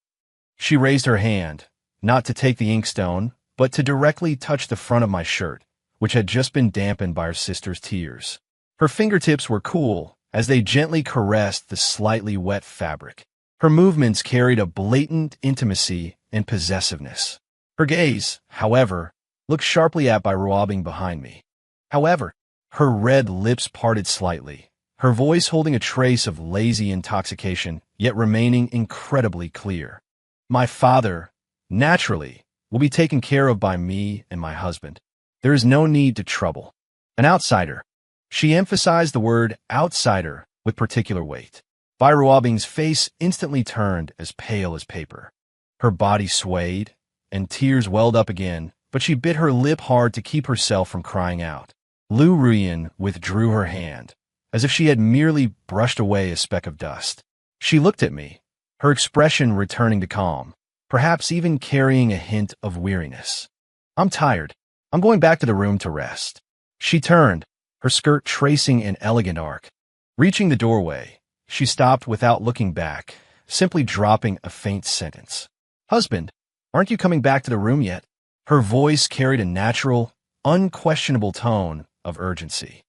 She raised her hand, not to take the inkstone, but to directly touch the front of my shirt, which had just been dampened by her sister's tears. Her fingertips were cool as they gently caressed the slightly wet fabric. Her movements carried a blatant intimacy and possessiveness. Her gaze, however, looked sharply at by Ruabing behind me. However, her red lips parted slightly, her voice holding a trace of lazy intoxication, yet remaining incredibly clear. My father, naturally, will be taken care of by me and my husband. There is no need to trouble. An outsider. She emphasized the word outsider with particular weight. Ruabing's face instantly turned as pale as paper. Her body swayed, and tears welled up again, but she bit her lip hard to keep herself from crying out. Lu Ruyan withdrew her hand, as if she had merely brushed away a speck of dust. She looked at me, her expression returning to calm, perhaps even carrying a hint of weariness. I'm tired. I'm going back to the room to rest. She turned, her skirt tracing an elegant arc. Reaching the doorway, she stopped without looking back, simply dropping a faint sentence. Husband, aren't you coming back to the room yet? Her voice carried a natural, unquestionable tone of urgency.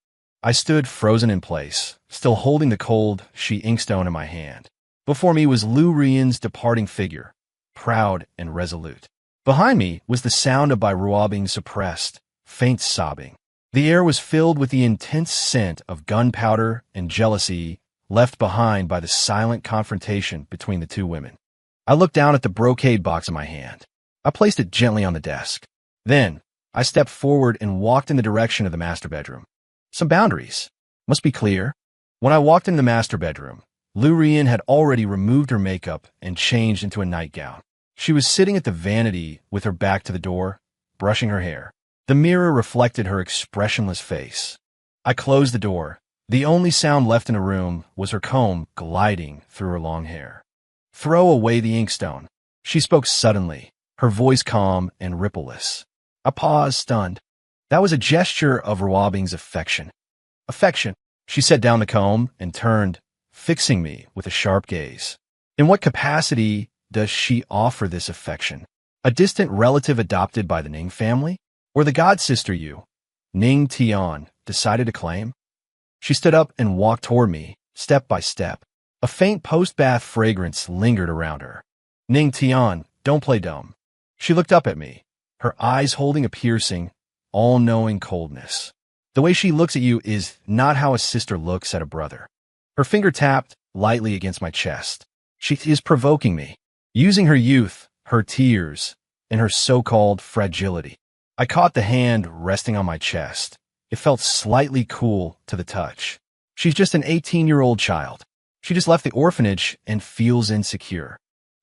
I stood frozen in place, still holding the cold she inkstone in my hand. Before me was Lu Ruyan's departing figure, proud and resolute. Behind me was the sound of Ruabing's suppressed, faint sobbing. The air was filled with the intense scent of gunpowder and jealousy left behind by the silent confrontation between the two women. I looked down at the brocade box in my hand. I placed it gently on the desk. Then, I stepped forward and walked in the direction of the master bedroom. Some boundaries. Must be clear. When I walked into the master bedroom, Lu Ruyan had already removed her makeup and changed into a nightgown. She was sitting at the vanity with her back to the door, brushing her hair. The mirror reflected her expressionless face. I closed the door. The only sound left in the room was her comb gliding through her long hair. Throw away the inkstone. She spoke suddenly, her voice calm and rippleless. I paused, stunned. That was a gesture of Ruabing's affection. Affection. She set down the comb and turned, fixing me with a sharp gaze. In what capacity does she offer this affection? A distant relative adopted by the Ning family? Or the god-sister you, Ning Tian, decided to claim? She stood up and walked toward me, step by step. A faint post-bath fragrance lingered around her. Ning Tian, don't play dumb. She looked up at me, her eyes holding a piercing, all-knowing coldness. The way she looks at you is not how a sister looks at a brother. Her finger tapped lightly against my chest. She is provoking me, using her youth, her tears, and her so-called fragility. I caught the hand resting on my chest. It felt slightly cool to the touch. She's just an 18-year-old child. She just left the orphanage and feels insecure.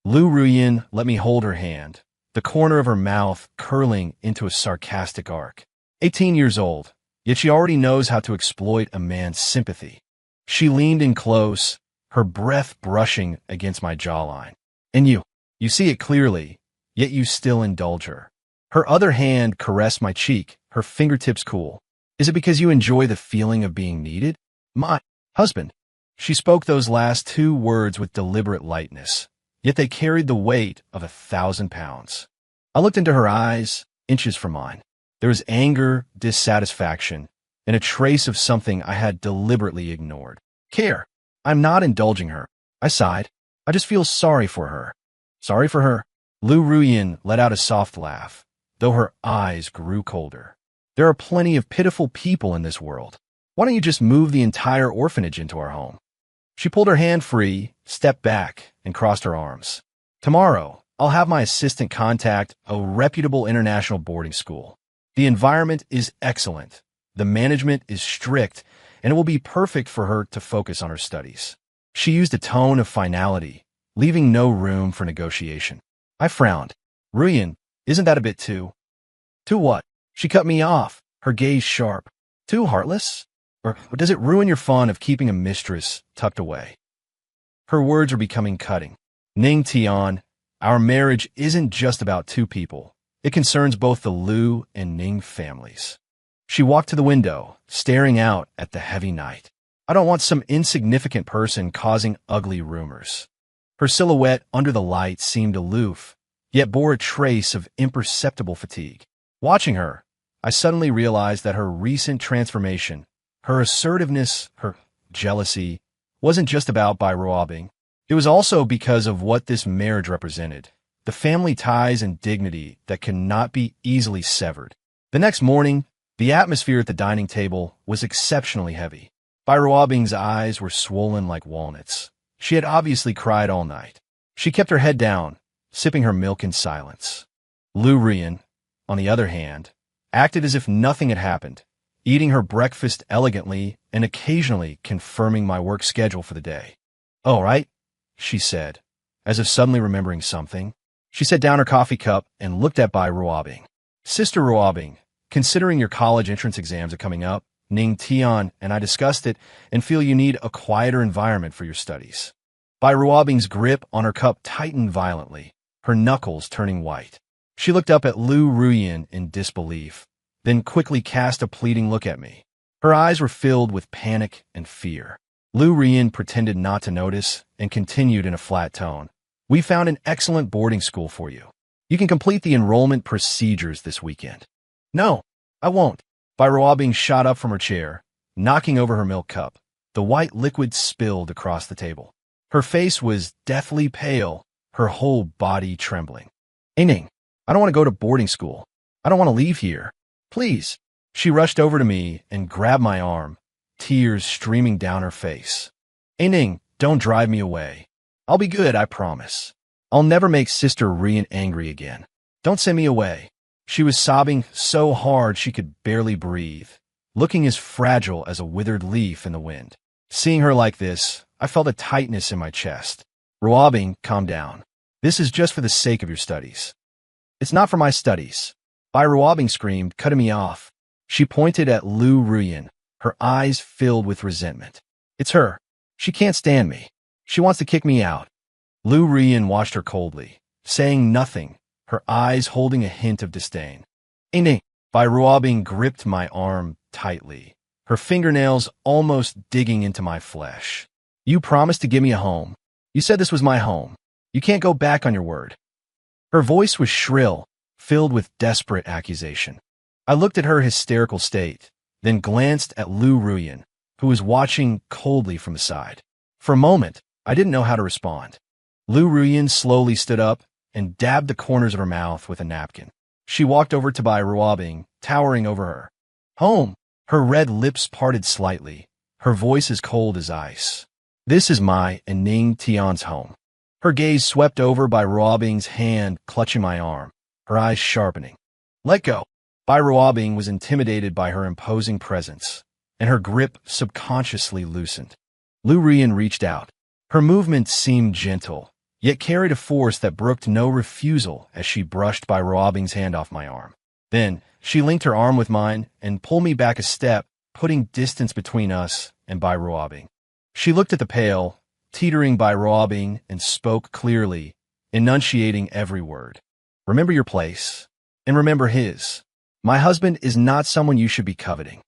Lu Ruyan let me hold her hand, the corner of her mouth curling into a sarcastic arc. 18 years old, yet she already knows how to exploit a man's sympathy. She leaned in close, her breath brushing against my jawline. And you see it clearly, yet you still indulge her. Her other hand caressed my cheek, her fingertips cool. Is it because you enjoy the feeling of being needed? My husband. She spoke those last two words with deliberate lightness, yet they carried the weight of 1,000 pounds. I looked into her eyes, inches from mine. There was anger, dissatisfaction, and a trace of something I had deliberately ignored. Care. I'm not indulging her. I sighed. I just feel sorry for her. Sorry for her. Lu Ruyan let out a soft laugh, though her eyes grew colder. There are plenty of pitiful people in this world. Why don't you just move the entire orphanage into our home? She pulled her hand free, stepped back, and crossed her arms. Tomorrow, I'll have my assistant contact a reputable international boarding school. The environment is excellent. The management is strict, and it will be perfect for her to focus on her studies. She used a tone of finality, leaving no room for negotiation. I frowned. Ruyan, isn't that a bit too? Too what? She cut me off, her gaze sharp. Too heartless? Or does it ruin your fun of keeping a mistress tucked away? Her words were becoming cutting. Ning Tian, our marriage isn't just about two people. It concerns both the Lu and Ning families. She walked to the window, staring out at the heavy night. I don't want some insignificant person causing ugly rumors. Her silhouette under the light seemed aloof, yet bore a trace of imperceptible fatigue. Watching her, I suddenly realized that her recent transformation, her assertiveness, her jealousy, wasn't just about robbing. It was also because of what this marriage represented, the family ties and dignity that cannot be easily severed. The next morning, the atmosphere at the dining table was exceptionally heavy. Robbing's eyes were swollen like walnuts. She had obviously cried all night. She kept her head down, sipping her milk in silence. Lu Rian, on the other hand, acted as if nothing had happened, eating her breakfast elegantly and occasionally confirming my work schedule for the day. "All right," she said, as if suddenly remembering something. She set down her coffee cup and looked at Robbing. "Sister Robbing, considering your college entrance exams are coming up, Ning Tian and I discussed it and feel you need a quieter environment for your studies." Robbing's grip on her cup tightened violently, her knuckles turning white. She looked up at Lu Ruyan in disbelief, then quickly cast a pleading look at me. Her eyes were filled with panic and fear. Lu Ruyan pretended not to notice and continued in a flat tone. "We found an excellent boarding school for you. You can complete the enrollment procedures this weekend." "No, I won't." Robbing shot up from her chair, knocking over her milk cup. The white liquid spilled across the table. Her face was deathly pale, her whole body trembling. "Ning, I don't want to go to boarding school. I don't want to leave here. Please." She rushed over to me and grabbed my arm, tears streaming down her face. "Ning, don't drive me away. I'll be good, I promise. I'll never make Sister Rian angry again. Don't send me away." She was sobbing so hard she could barely breathe, looking as fragile as a withered leaf in the wind. Seeing her like this, I felt a tightness in my chest. "Robbing, calm down. This is just for the sake of your studies." "It's not for my studies." Robbing screamed, cutting me off. She pointed at Lu Ruyan, her eyes filled with resentment. "It's her. She can't stand me. She wants to kick me out." Lu Ruyan watched her coldly, saying nothing, her eyes holding a hint of disdain. "Ning." Robbing gripped my arm tightly, her fingernails almost digging into my flesh. "You promised to give me a home. You said this was my home. You can't go back on your word." Her voice was shrill, filled with desperate accusation. I looked at her hysterical state, then glanced at Lu Ruyan, who was watching coldly from the side. For a moment, I didn't know how to respond. Lu Ruyan slowly stood up and dabbed the corners of her mouth with a napkin. She walked over to Robbing, towering over her. "Home." Her red lips parted slightly, her voice as cold as ice. "This is my and Ning Tian's home." Her gaze swept over Robbing's hand clutching my arm, her eyes sharpening. "Let go." Robbing was intimidated by her imposing presence, and her grip subconsciously loosened. Lu Rian reached out. Her movement seemed gentle, yet carried a force that brooked no refusal as she brushed Robbing's hand off my arm. Then, she linked her arm with mine and pulled me back a step, putting distance between us and Robbing. She looked at the pail, teetering Robbing, and spoke clearly, enunciating every word. "Remember your place, and remember his. My husband is not someone you should be coveting."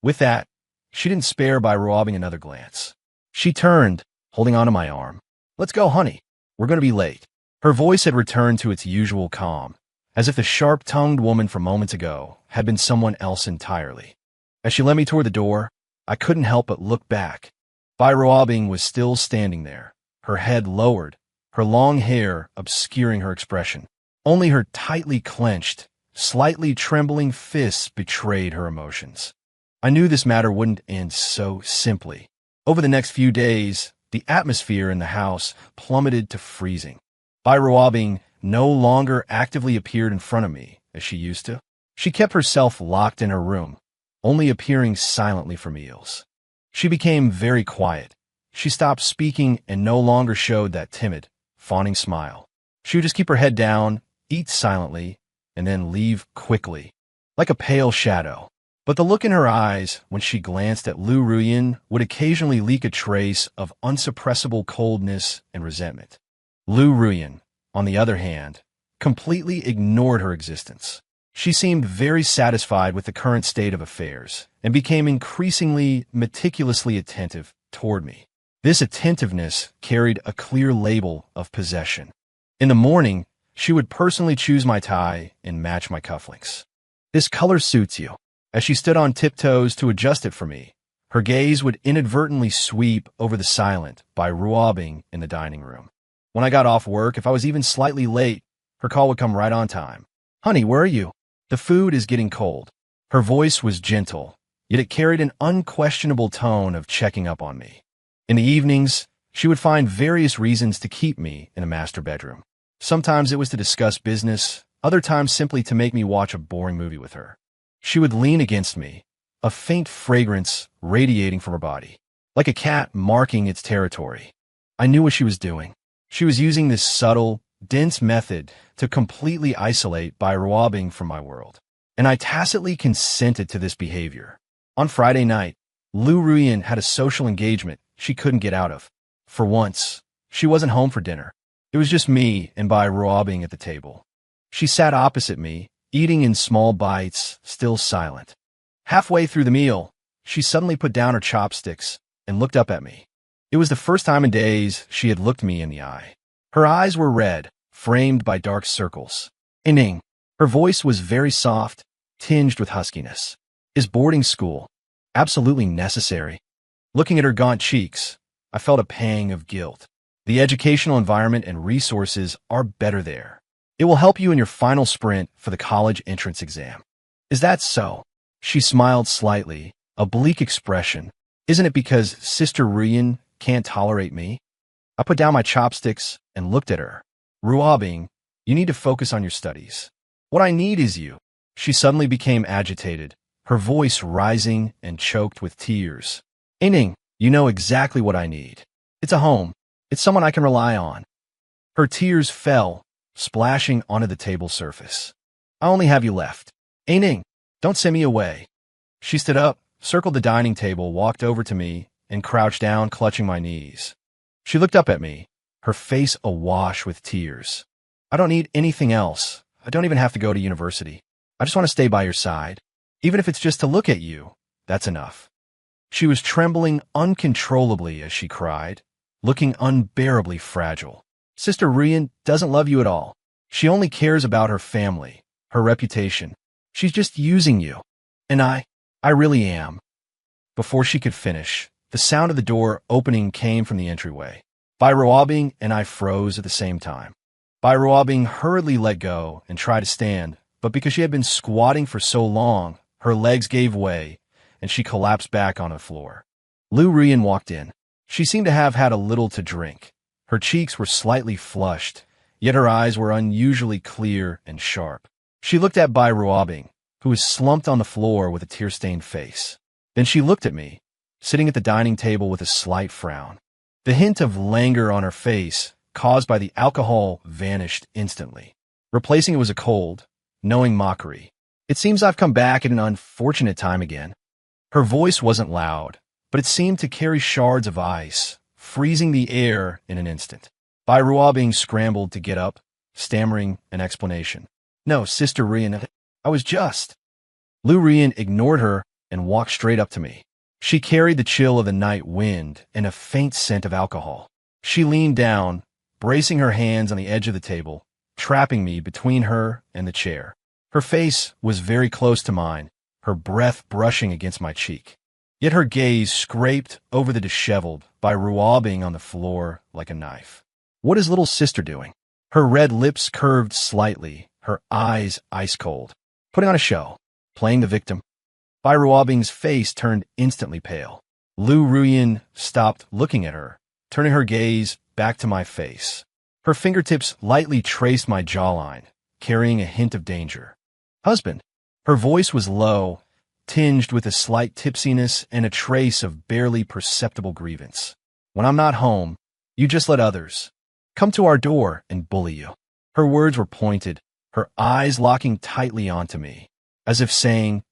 With that, she didn't spare Robbing another glance. She turned, holding onto my arm. "Let's go, honey. We're going to be late." Her voice had returned to its usual calm, as if the sharp-tongued woman from moments ago had been someone else entirely. As she led me toward the door, I couldn't help but look back. Robbing was still standing there, her head lowered, her long hair obscuring her expression. Only her tightly clenched, slightly trembling fists betrayed her emotions. I knew this matter wouldn't end so simply. Over the next few days, the atmosphere in the house plummeted to freezing. Robbing no longer actively appeared in front of me, as she used to. She kept herself locked in her room, only appearing silently for meals. She became very quiet. She stopped speaking and no longer showed that timid, fawning smile. She would just keep her head down, eat silently, and then leave quickly, like a pale shadow. But the look in her eyes when she glanced at Lu Ruyan would occasionally leak a trace of unsuppressible coldness and resentment. Lu Ruyan, on the other hand, completely ignored her existence. She seemed very satisfied with the current state of affairs and became increasingly meticulously attentive toward me. This attentiveness carried a clear label of possession. In the morning, She would personally choose my tie and match my cufflinks. "This color suits you." As she stood on tiptoes to adjust it for me, her gaze would inadvertently sweep over the silent by ruabbing in the dining room. When I got off work, if I was even slightly late, her call would come right on time. "Honey, where are you? The food is getting cold." Her voice was gentle, yet it carried an unquestionable tone of checking up on me. In the evenings, she would find various reasons to keep me in a master bedroom. Sometimes it was to discuss business, other times simply to make me watch a boring movie with her. She would lean against me, a faint fragrance radiating from her body, like a cat marking its territory. I knew what she was doing. She was using this subtle, dense method to completely isolate by ruabbing from my world, and I tacitly consented to this behavior. On Friday night, Lu Ruyan had a social engagement she couldn't get out of. For once, she wasn't home for dinner. It was just me and by ruabbing at the table. She sat opposite me, eating in small bites, still silent. Halfway through the meal, she suddenly put down her chopsticks and looked up at me. It was the first time in days she had looked me in the eye. Her eyes were red, framed by dark circles. "Ining." Her voice was very soft, tinged with huskiness. "Is boarding school absolutely necessary?" Looking at her gaunt cheeks, I felt a pang of guilt. The educational environment and resources are better there. It will help you in your final sprint for the college entrance exam. "Is that so?" She smiled slightly, a bleak expression. "Isn't it because Sister Ruyan can't tolerate me?" I put down my chopsticks and looked at her. "Ruabbing, you need to focus on your studies. What I need is you." She suddenly became agitated, her voice rising and choked with tears. "Ining, you know exactly what I need. It's a home. It's someone I can rely on." Her tears fell, splashing onto the table surface. "I only have you left. Ining, don't send me away." She stood up, circled the dining table, walked over to me, and crouched down, clutching my knees. She looked up at me, her face awash with tears. "I don't need anything else. I don't even have to go to university. I just want to stay by your side. Even if it's just to look at you, that's enough." She was trembling uncontrollably as she cried, looking unbearably fragile. "Sister Ruyan doesn't love you at all. She only cares about her family, her reputation. She's just using you. And I really am." Before she could finish, the sound of the door opening came from the entryway. Ruabbing and I froze at the same time. Ruabbing hurriedly let go and tried to stand, but because she had been squatting for so long, her legs gave way, and she collapsed back on the floor. Lu Ruyan walked in. She seemed to have had a little to drink. Her cheeks were slightly flushed, yet her eyes were unusually clear and sharp. She looked at Ruabbing, who was slumped on the floor with a tear-stained face. Then she looked at me, sitting at the dining table with a slight frown. The hint of languor on her face, caused by the alcohol, vanished instantly. Replacing it was a cold, knowing mockery. "It seems I've come back at an unfortunate time again." Her voice wasn't loud, but it seemed to carry shards of ice, freezing the air in an instant. Ruabbing scrambled to get up, stammering an explanation. "No, Sister Ruyan, I was just..." Lu Ruyan ignored her and walked straight up to me. She carried the chill of the night wind and a faint scent of alcohol. She leaned down, bracing her hands on the edge of the table, trapping me between her and the chair. Her face was very close to mine, her breath brushing against my cheek. Yet her gaze scraped over the disheveled Ruabbing on the floor like a knife. "What is little sister doing?" Her red lips curved slightly, her eyes ice cold. "Putting on a show. Playing the victim." Ruabbing's face turned instantly pale. Lu Ruyan stopped looking at her, turning her gaze back to my face. Her fingertips lightly traced my jawline, carrying a hint of danger. "Husband." Her voice was low, tinged with a slight tipsiness and a trace of barely perceptible grievance. "When I'm not home, you just let others come to our door and bully you." Her words were pointed, her eyes locking tightly onto me, as if saying,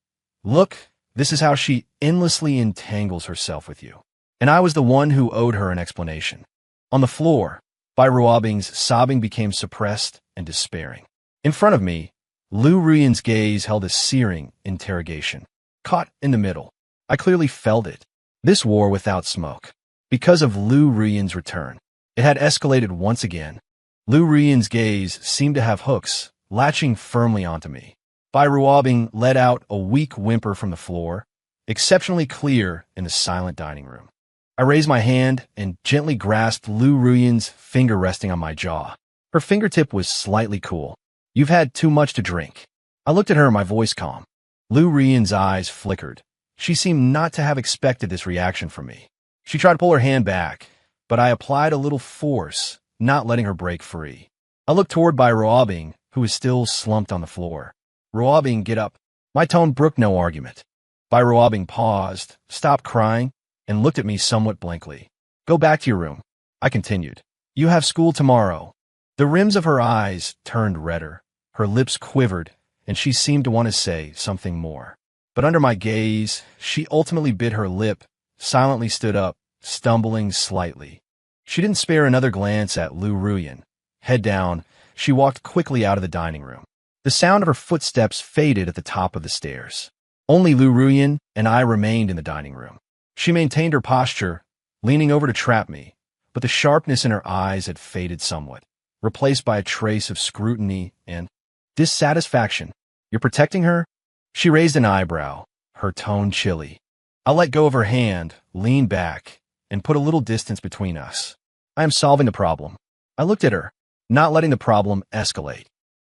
"Look, this is how she endlessly entangles herself with you." And I was the one who owed her an explanation. On the floor, Ruabbing's sobbing became suppressed and despairing. In front of me, Lu Ruyan's gaze held a searing interrogation. Caught in the middle, I clearly felt it. This war without smoke. Because of Lu Ruyan's return, it had escalated once again. Lu Ruyan's gaze seemed to have hooks, latching firmly onto me. Bai Ruobing let out a weak whimper from the floor, exceptionally clear in the silent dining room. I raised my hand and gently grasped Lu Ruyan's finger resting on my jaw. Her fingertip was slightly cool. "You've had too much to drink." I looked at her, my voice calm. Lu Ruyan's eyes flickered. She seemed not to have expected this reaction from me. She tried to pull her hand back, but I applied a little force, not letting her break free. I looked toward Bai Ruobing, who was still slumped on the floor. "Ruobing, get up." My tone brooked no argument. Bai Ruobing paused, stopped crying, and looked at me somewhat blankly. "Go back to your room," I continued. "You have school tomorrow." The rims of her eyes turned redder, her lips quivered, and she seemed to want to say something more. But under my gaze, she ultimately bit her lip, silently stood up, stumbling slightly. She didn't spare another glance at Lu Ruyan. Head down, she walked quickly out of the dining room. The sound of her footsteps faded at the top of the stairs. Only Lu Ruyan and I remained in the dining room. She maintained her posture, leaning over to trap me, but the sharpness in her eyes had faded somewhat, replaced by a trace of scrutiny and dissatisfaction. "You're protecting her?" She raised an eyebrow, her tone chilly. I let go of her hand, leaned back, and put a little distance between us. "I am solving the problem." I looked at her, not letting the problem escalate.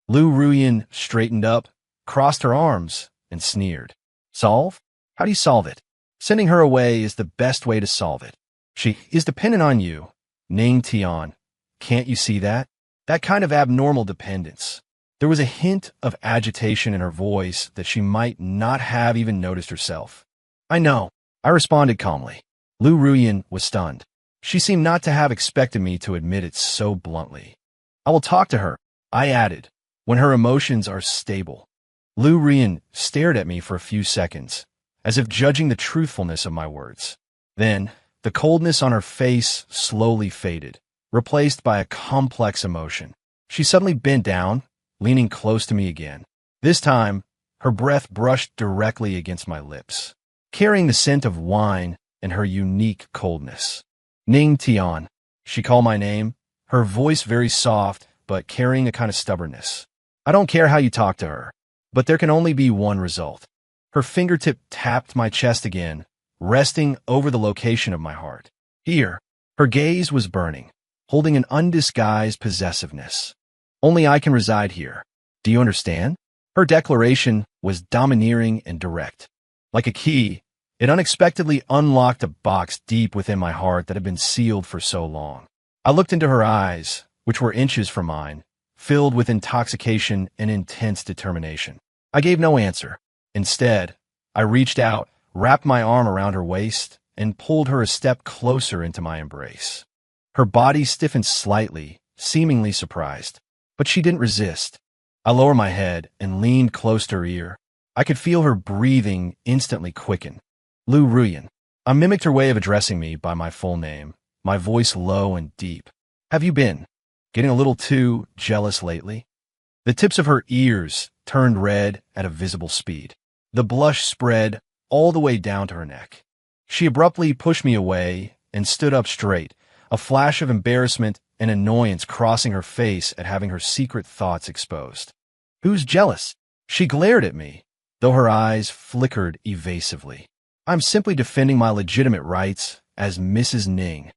Lu Ruyan straightened up, crossed her arms, and sneered. "Solve? How do you solve it?" "Sending her away is the best way to solve it. She is dependent on you, Ning Tian. Can't you see that? That kind of abnormal dependence." There was a hint of agitation in her voice that she might not have even noticed herself. "I know," I responded calmly. Lu Ruyan was stunned. She seemed not to have expected me to admit it so bluntly. "I will talk to her," I added, "when her emotions are stable." Lu Ruyan stared at me for a few seconds, as if judging the truthfulness of my words. Then, the coldness on her face slowly faded, replaced by a complex emotion. She suddenly bent down, leaning close to me again. This time, her breath brushed directly against my lips, carrying the scent of wine and her unique coldness. "Ning Tian," she called my name, her voice very soft, but carrying a kind of stubbornness. "I don't care how you talk to her, but there can only be one result." Her fingertip tapped my chest again, resting over the location of my heart. "Here." Her gaze was burning, holding an undisguised possessiveness. "Only I can reside here. Do you understand?" Her declaration was domineering and direct. Like a key, it unexpectedly unlocked a box deep within my heart that had been sealed for so long. I looked into her eyes, which were inches from mine, filled with intoxication and intense determination. I gave no answer. Instead, I reached out, wrapped my arm around her waist, and pulled her a step closer into my embrace. Her body stiffened slightly, seemingly surprised. But she didn't resist. I lowered my head and leaned close to her ear. I could feel her breathing instantly quicken. "Lu Ruyan." I mimicked her way of addressing me by my full name, my voice low and deep. "Have you been getting a little too jealous lately?" The tips of her ears turned red at a visible speed. The blush spread all the way down to her neck. She abruptly pushed me away and stood up straight, a flash of embarrassment and annoyance crossing her face at having her secret thoughts exposed. "Who's jealous?" She glared at me, though her eyes flickered evasively. "I'm simply defending my legitimate rights as Mrs. Ning."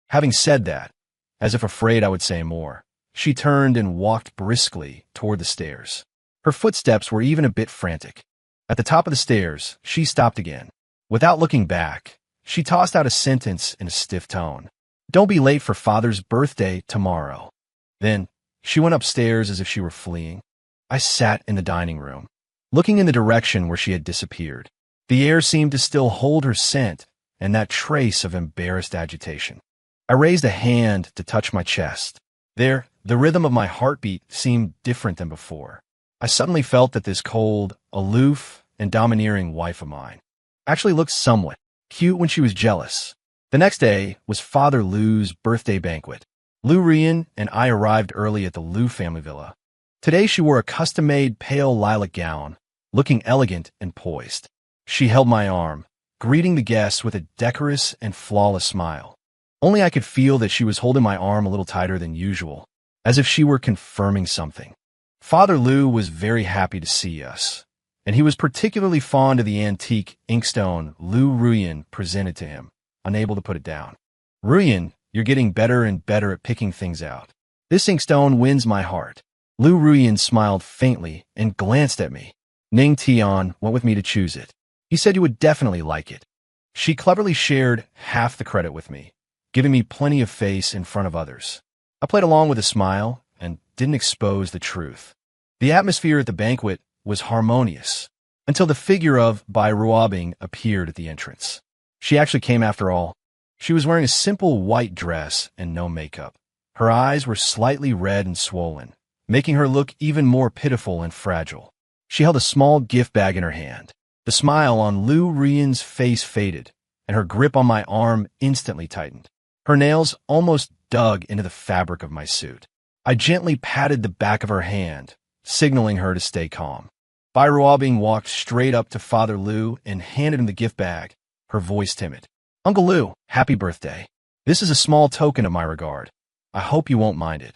Having said that, as if afraid I would say more, she turned and walked briskly toward the stairs. Her footsteps were even a bit frantic. At the top of the stairs, she stopped again. Without looking back, she tossed out a sentence in a stiff tone. "Don't be late for Father's birthday tomorrow." Then, she went upstairs as if she were fleeing. I sat in the dining room, looking in the direction where she had disappeared. The air seemed to still hold her scent and that trace of embarrassed agitation. I raised a hand to touch my chest. There, the rhythm of my heartbeat seemed different than before. I suddenly felt that this cold, aloof, and domineering wife of mine actually looked somewhat cute when she was jealous. The next day was Father Lu's birthday banquet. Lu Ruyan and I arrived early at the Lu family villa. Today she wore a custom-made pale lilac gown, looking elegant and poised. She held my arm, greeting the guests with a decorous and flawless smile. Only I could feel that she was holding my arm a little tighter than usual, as if she were confirming something. Father Lou was very happy to see us, and he was particularly fond of the antique inkstone Lou Ruyen presented to him, unable to put it down. Ruyen, you're getting better and better at picking things out. This inkstone wins my heart. Lou Ruyen smiled faintly and glanced at me. Ning Tian went with me to choose it. He said you would definitely like it. She cleverly shared half the credit with me, giving me plenty of face in front of others. I played along with a smile and didn't expose the truth. The atmosphere at the banquet was harmonious until the figure of Bai Ruobing appeared at the entrance. She actually came after all. She was wearing a simple white dress and no makeup. Her eyes were slightly red and swollen, making her look even more pitiful and fragile. She held a small gift bag in her hand. The smile on Lou Ruyen's face faded, and her grip on my arm instantly tightened. Her nails almost dug into the fabric of my suit. I gently patted the back of her hand, signaling her to stay calm. Bai Ruobing walked straight up to Father Lou and handed him the gift bag, her voice timid. Uncle Lou, happy birthday. This is a small token of my regard. I hope you won't mind it.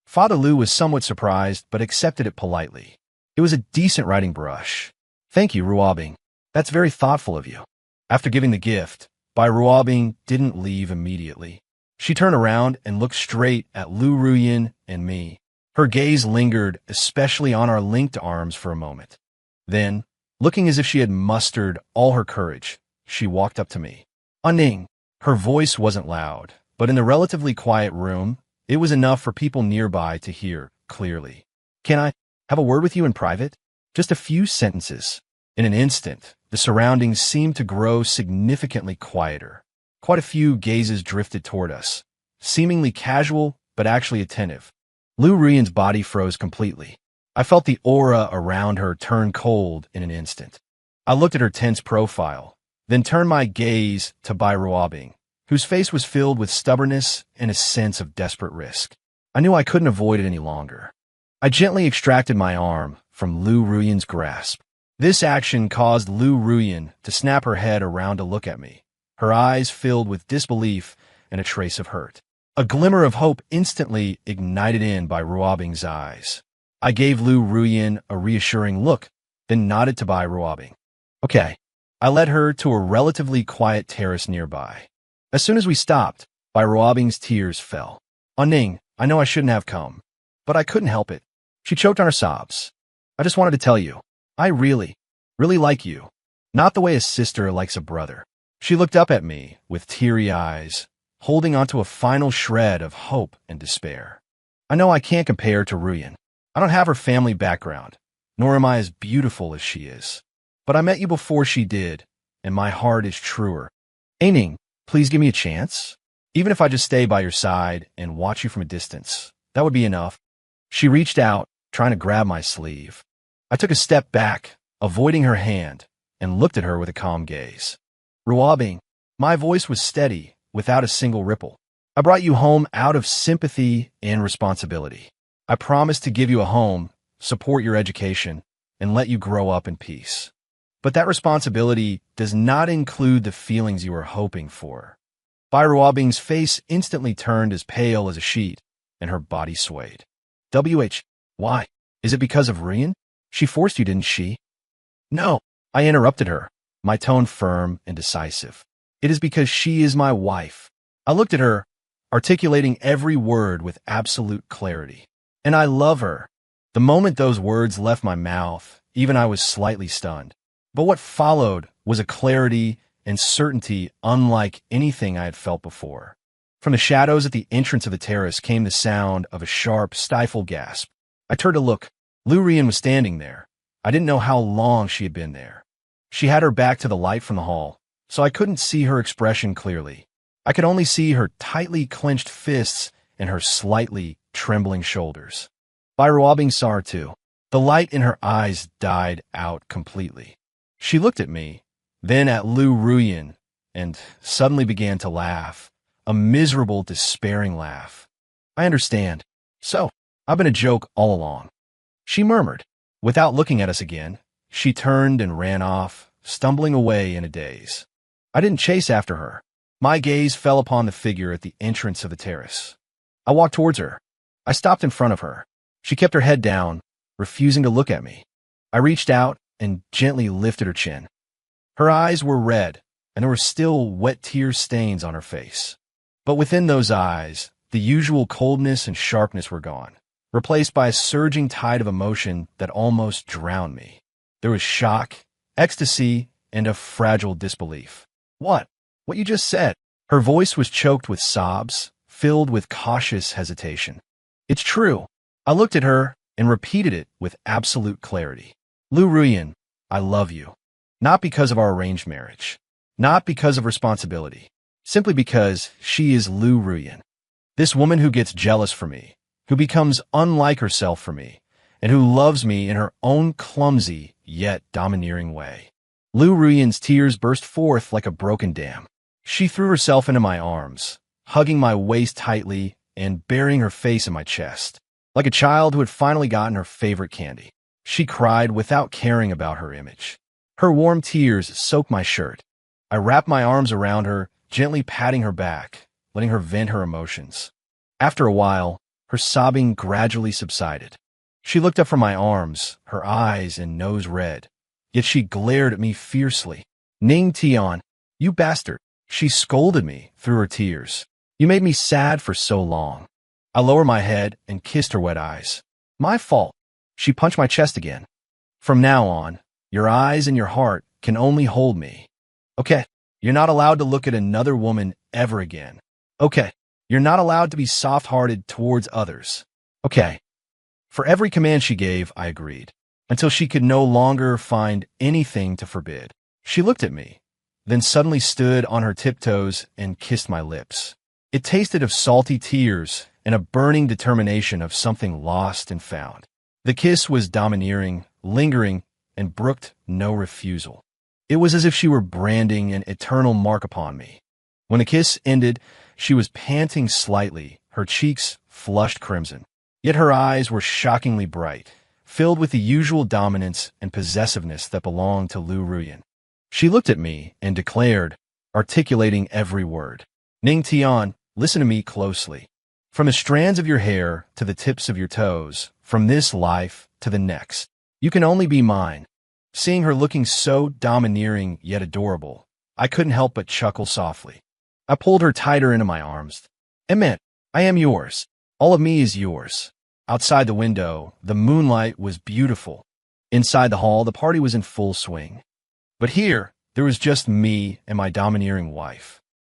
Father Lou was somewhat surprised, but accepted it politely. It was a decent writing brush. Thank you, Ruobing. That's very thoughtful of you. After giving the gift, Bai Ruobing didn't leave immediately. She turned around and looked straight at Lou Ruyen and me. Her gaze lingered, especially on our linked arms for a moment. Then, looking as if she had mustered all her courage, she walked up to me. Ning. Her voice wasn't loud, but in the relatively quiet room, it was enough for people nearby to hear clearly. Can I have a word with you in private? Just a few sentences. In an instant, the surroundings seemed to grow significantly quieter. Quite a few gazes drifted toward us, seemingly casual but actually attentive. Lou Ruyen's body froze completely. I felt the aura around her turn cold in an instant. I looked at her tense profile, then turned my gaze to Bai Ruobing, whose face was filled with stubbornness and a sense of desperate risk. I knew I couldn't avoid it any longer. I gently extracted my arm from Lou Ruyen's grasp. This action caused Lou Ruyen to snap her head around to look at me, her eyes filled with disbelief and a trace of hurt. A glimmer of hope instantly ignited in Bai Ruobing's eyes. I gave Lou Ruyen a reassuring look, then nodded to Bai Ruobing. Okay. I led her to a relatively quiet terrace nearby. As soon as we stopped, Bai Ruobing's tears fell. Ning, I know I shouldn't have come, but I couldn't help it. She choked on her sobs. I just wanted to tell you, I really like you. Not the way a sister likes a brother. She looked up at me with teary eyes, holding onto a final shred of hope and despair. I know I can't compare to Ruyen. I don't have her family background, nor am I as beautiful as she is. But I met you before she did, and my heart is truer. Ning, please give me a chance. Even if I just stay by your side and watch you from a distance, that would be enough. She reached out, trying to grab my sleeve. I took a step back, avoiding her hand, and looked at her with a calm gaze. Ruobing, my voice was steady, without a single ripple. I brought you home out of sympathy and responsibility. I promised to give you a home, support your education, and let you grow up in peace. But that responsibility does not include the feelings you were hoping for. Bai Ruobing's face instantly turned as pale as a sheet, and her body swayed. Why? Is it because of Ruyen? She forced you, didn't she? No, I interrupted her, my tone firm and decisive. It is because she is my wife. I looked at her, articulating every word with absolute clarity. And I love her. The moment those words left my mouth, even I was slightly stunned. But what followed was a clarity and certainty unlike anything I had felt before. From the shadows at the entrance of the terrace came the sound of a sharp, stifled gasp. I turned to look. Lou Ruyen was standing there. I didn't know how long she had been there. She had her back to the light from the hall, so I couldn't see her expression clearly. I could only see her tightly clenched fists and her slightly trembling shoulders. Bai Ruobing saw her too. The light in her eyes died out completely. She looked at me, then at Lou Ruyen, and suddenly began to laugh, a miserable, despairing laugh. I understand. So, I've been a joke all along. She murmured. Without looking at us again, she turned and ran off, stumbling away in a daze. I didn't chase after her. My gaze fell upon the figure at the entrance of the terrace. I walked towards her. I stopped in front of her. She kept her head down, refusing to look at me. I reached out and gently lifted her chin. Her eyes were red, and there were still wet tear stains on her face. But within those eyes, the usual coldness and sharpness were gone, replaced by a surging tide of emotion that almost drowned me. There was shock, ecstasy, and a fragile disbelief. What? What you just said? Her voice was choked with sobs, filled with cautious hesitation. It's true. I looked at her and repeated it with absolute clarity. Lu Ruyan, I love you. Not because of our arranged marriage. Not because of responsibility. Simply because she is Lu Ruyan. This woman who gets jealous for me, who becomes unlike herself for me, and who loves me in her own clumsy yet domineering way. Lu Ruyan's tears burst forth like a broken dam. She threw herself into my arms, hugging my waist tightly and burying her face in my chest, like a child who had finally gotten her favorite candy. She cried without caring about her image. Her warm tears soaked my shirt. I wrapped my arms around her, gently patting her back, letting her vent her emotions. After a while, her sobbing gradually subsided. She looked up from my arms, her eyes and nose red, yet she glared at me fiercely. Ning Tian, you bastard, she scolded me through her tears. You made me sad for so long. I lowered my head and kissed her wet eyes. My fault. She punched my chest again. From now on, your eyes and your heart can only hold me. Okay, you're not allowed to look at another woman ever again. Okay, you're not allowed to be soft-hearted towards others. Okay. For every command she gave, I agreed, until she could no longer find anything to forbid. She looked at me, then suddenly stood on her tiptoes and kissed my lips. It tasted of salty tears and a burning determination of something lost and found. The kiss was domineering, lingering, and brooked no refusal. It was as if she were branding an eternal mark upon me. When the kiss ended, she was panting slightly, her cheeks flushed crimson. Yet her eyes were shockingly bright, filled with the usual dominance and possessiveness that belonged to Lu Ruyan. She looked at me and declared, articulating every word. Ning Tian, listen to me closely. From the strands of your hair to the tips of your toes, from this life to the next, you can only be mine. Seeing her looking so domineering yet adorable, I couldn't help but chuckle softly. I pulled her tighter into my arms. Emmet, I am yours. All of me is yours. Outside the window, the moonlight was beautiful. Inside the hall, the party was in full swing. But here, there was just me and my domineering wife.